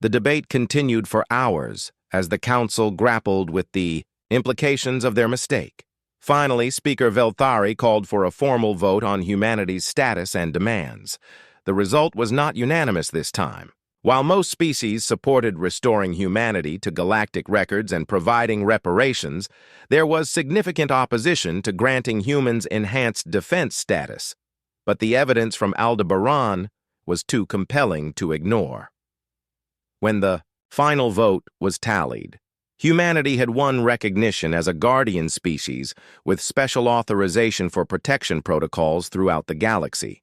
The debate continued for hours as the council grappled with the implications of their mistake. Finally, Speaker Velthari called for a formal vote on humanity's status and demands. The result was not unanimous this time. While most species supported restoring humanity to galactic records and providing reparations, there was significant opposition to granting humans enhanced defense status. But the evidence from Aldebaran was too compelling to ignore. When the final vote was tallied, humanity had won recognition as a guardian species with special authorization for protection protocols throughout the galaxy.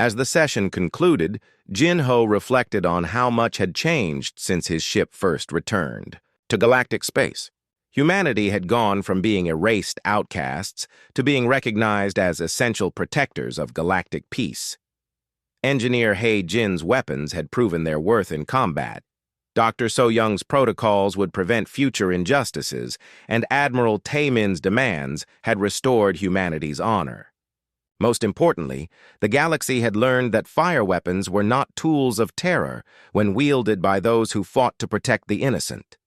As the session concluded, Jinho reflected on how much had changed since his ship first returned to galactic space. Humanity had gone from being erased outcasts to being recognized as essential protectors of galactic peace. Engineer He Jin's weapons had proven their worth in combat. Dr. So Young's protocols would prevent future injustices, and Admiral Taemin's demands had restored humanity's honor. Most importantly, the galaxy had learned that fire weapons were not tools of terror when wielded by those who fought to protect the innocent.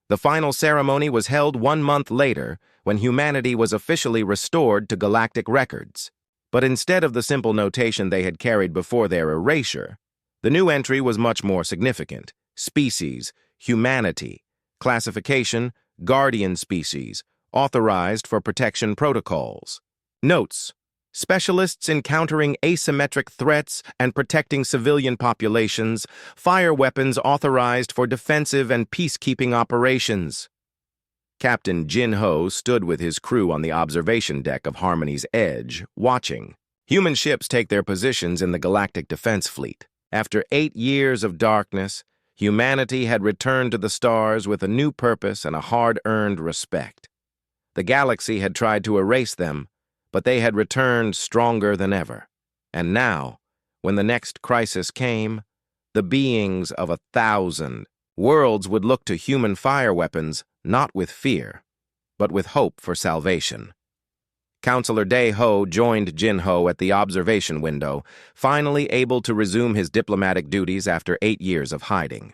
The final ceremony was held 1 month later, when humanity was officially restored to galactic records. But instead of the simple notation they had carried before their erasure, the new entry was much more significant. Species, humanity, classification, guardian species, authorized for protection protocols. Notes: specialists encountering asymmetric threats and protecting civilian populations, fire weapons authorized for defensive and peacekeeping operations. Captain Jin Ho stood with his crew on the observation deck of Harmony's Edge, watching. Human ships take their positions in the Galactic Defense Fleet. After 8 years of darkness, humanity had returned to the stars with a new purpose and a hard-earned respect. The galaxy had tried to erase them, but they had returned stronger than ever. And now, when the next crisis came, the beings of 1,000 worlds would look to human fire weapons not with fear, but with hope for salvation. Counselor Dae Ho joined Jin Ho at the observation window, finally able to resume his diplomatic duties after 8 years of hiding.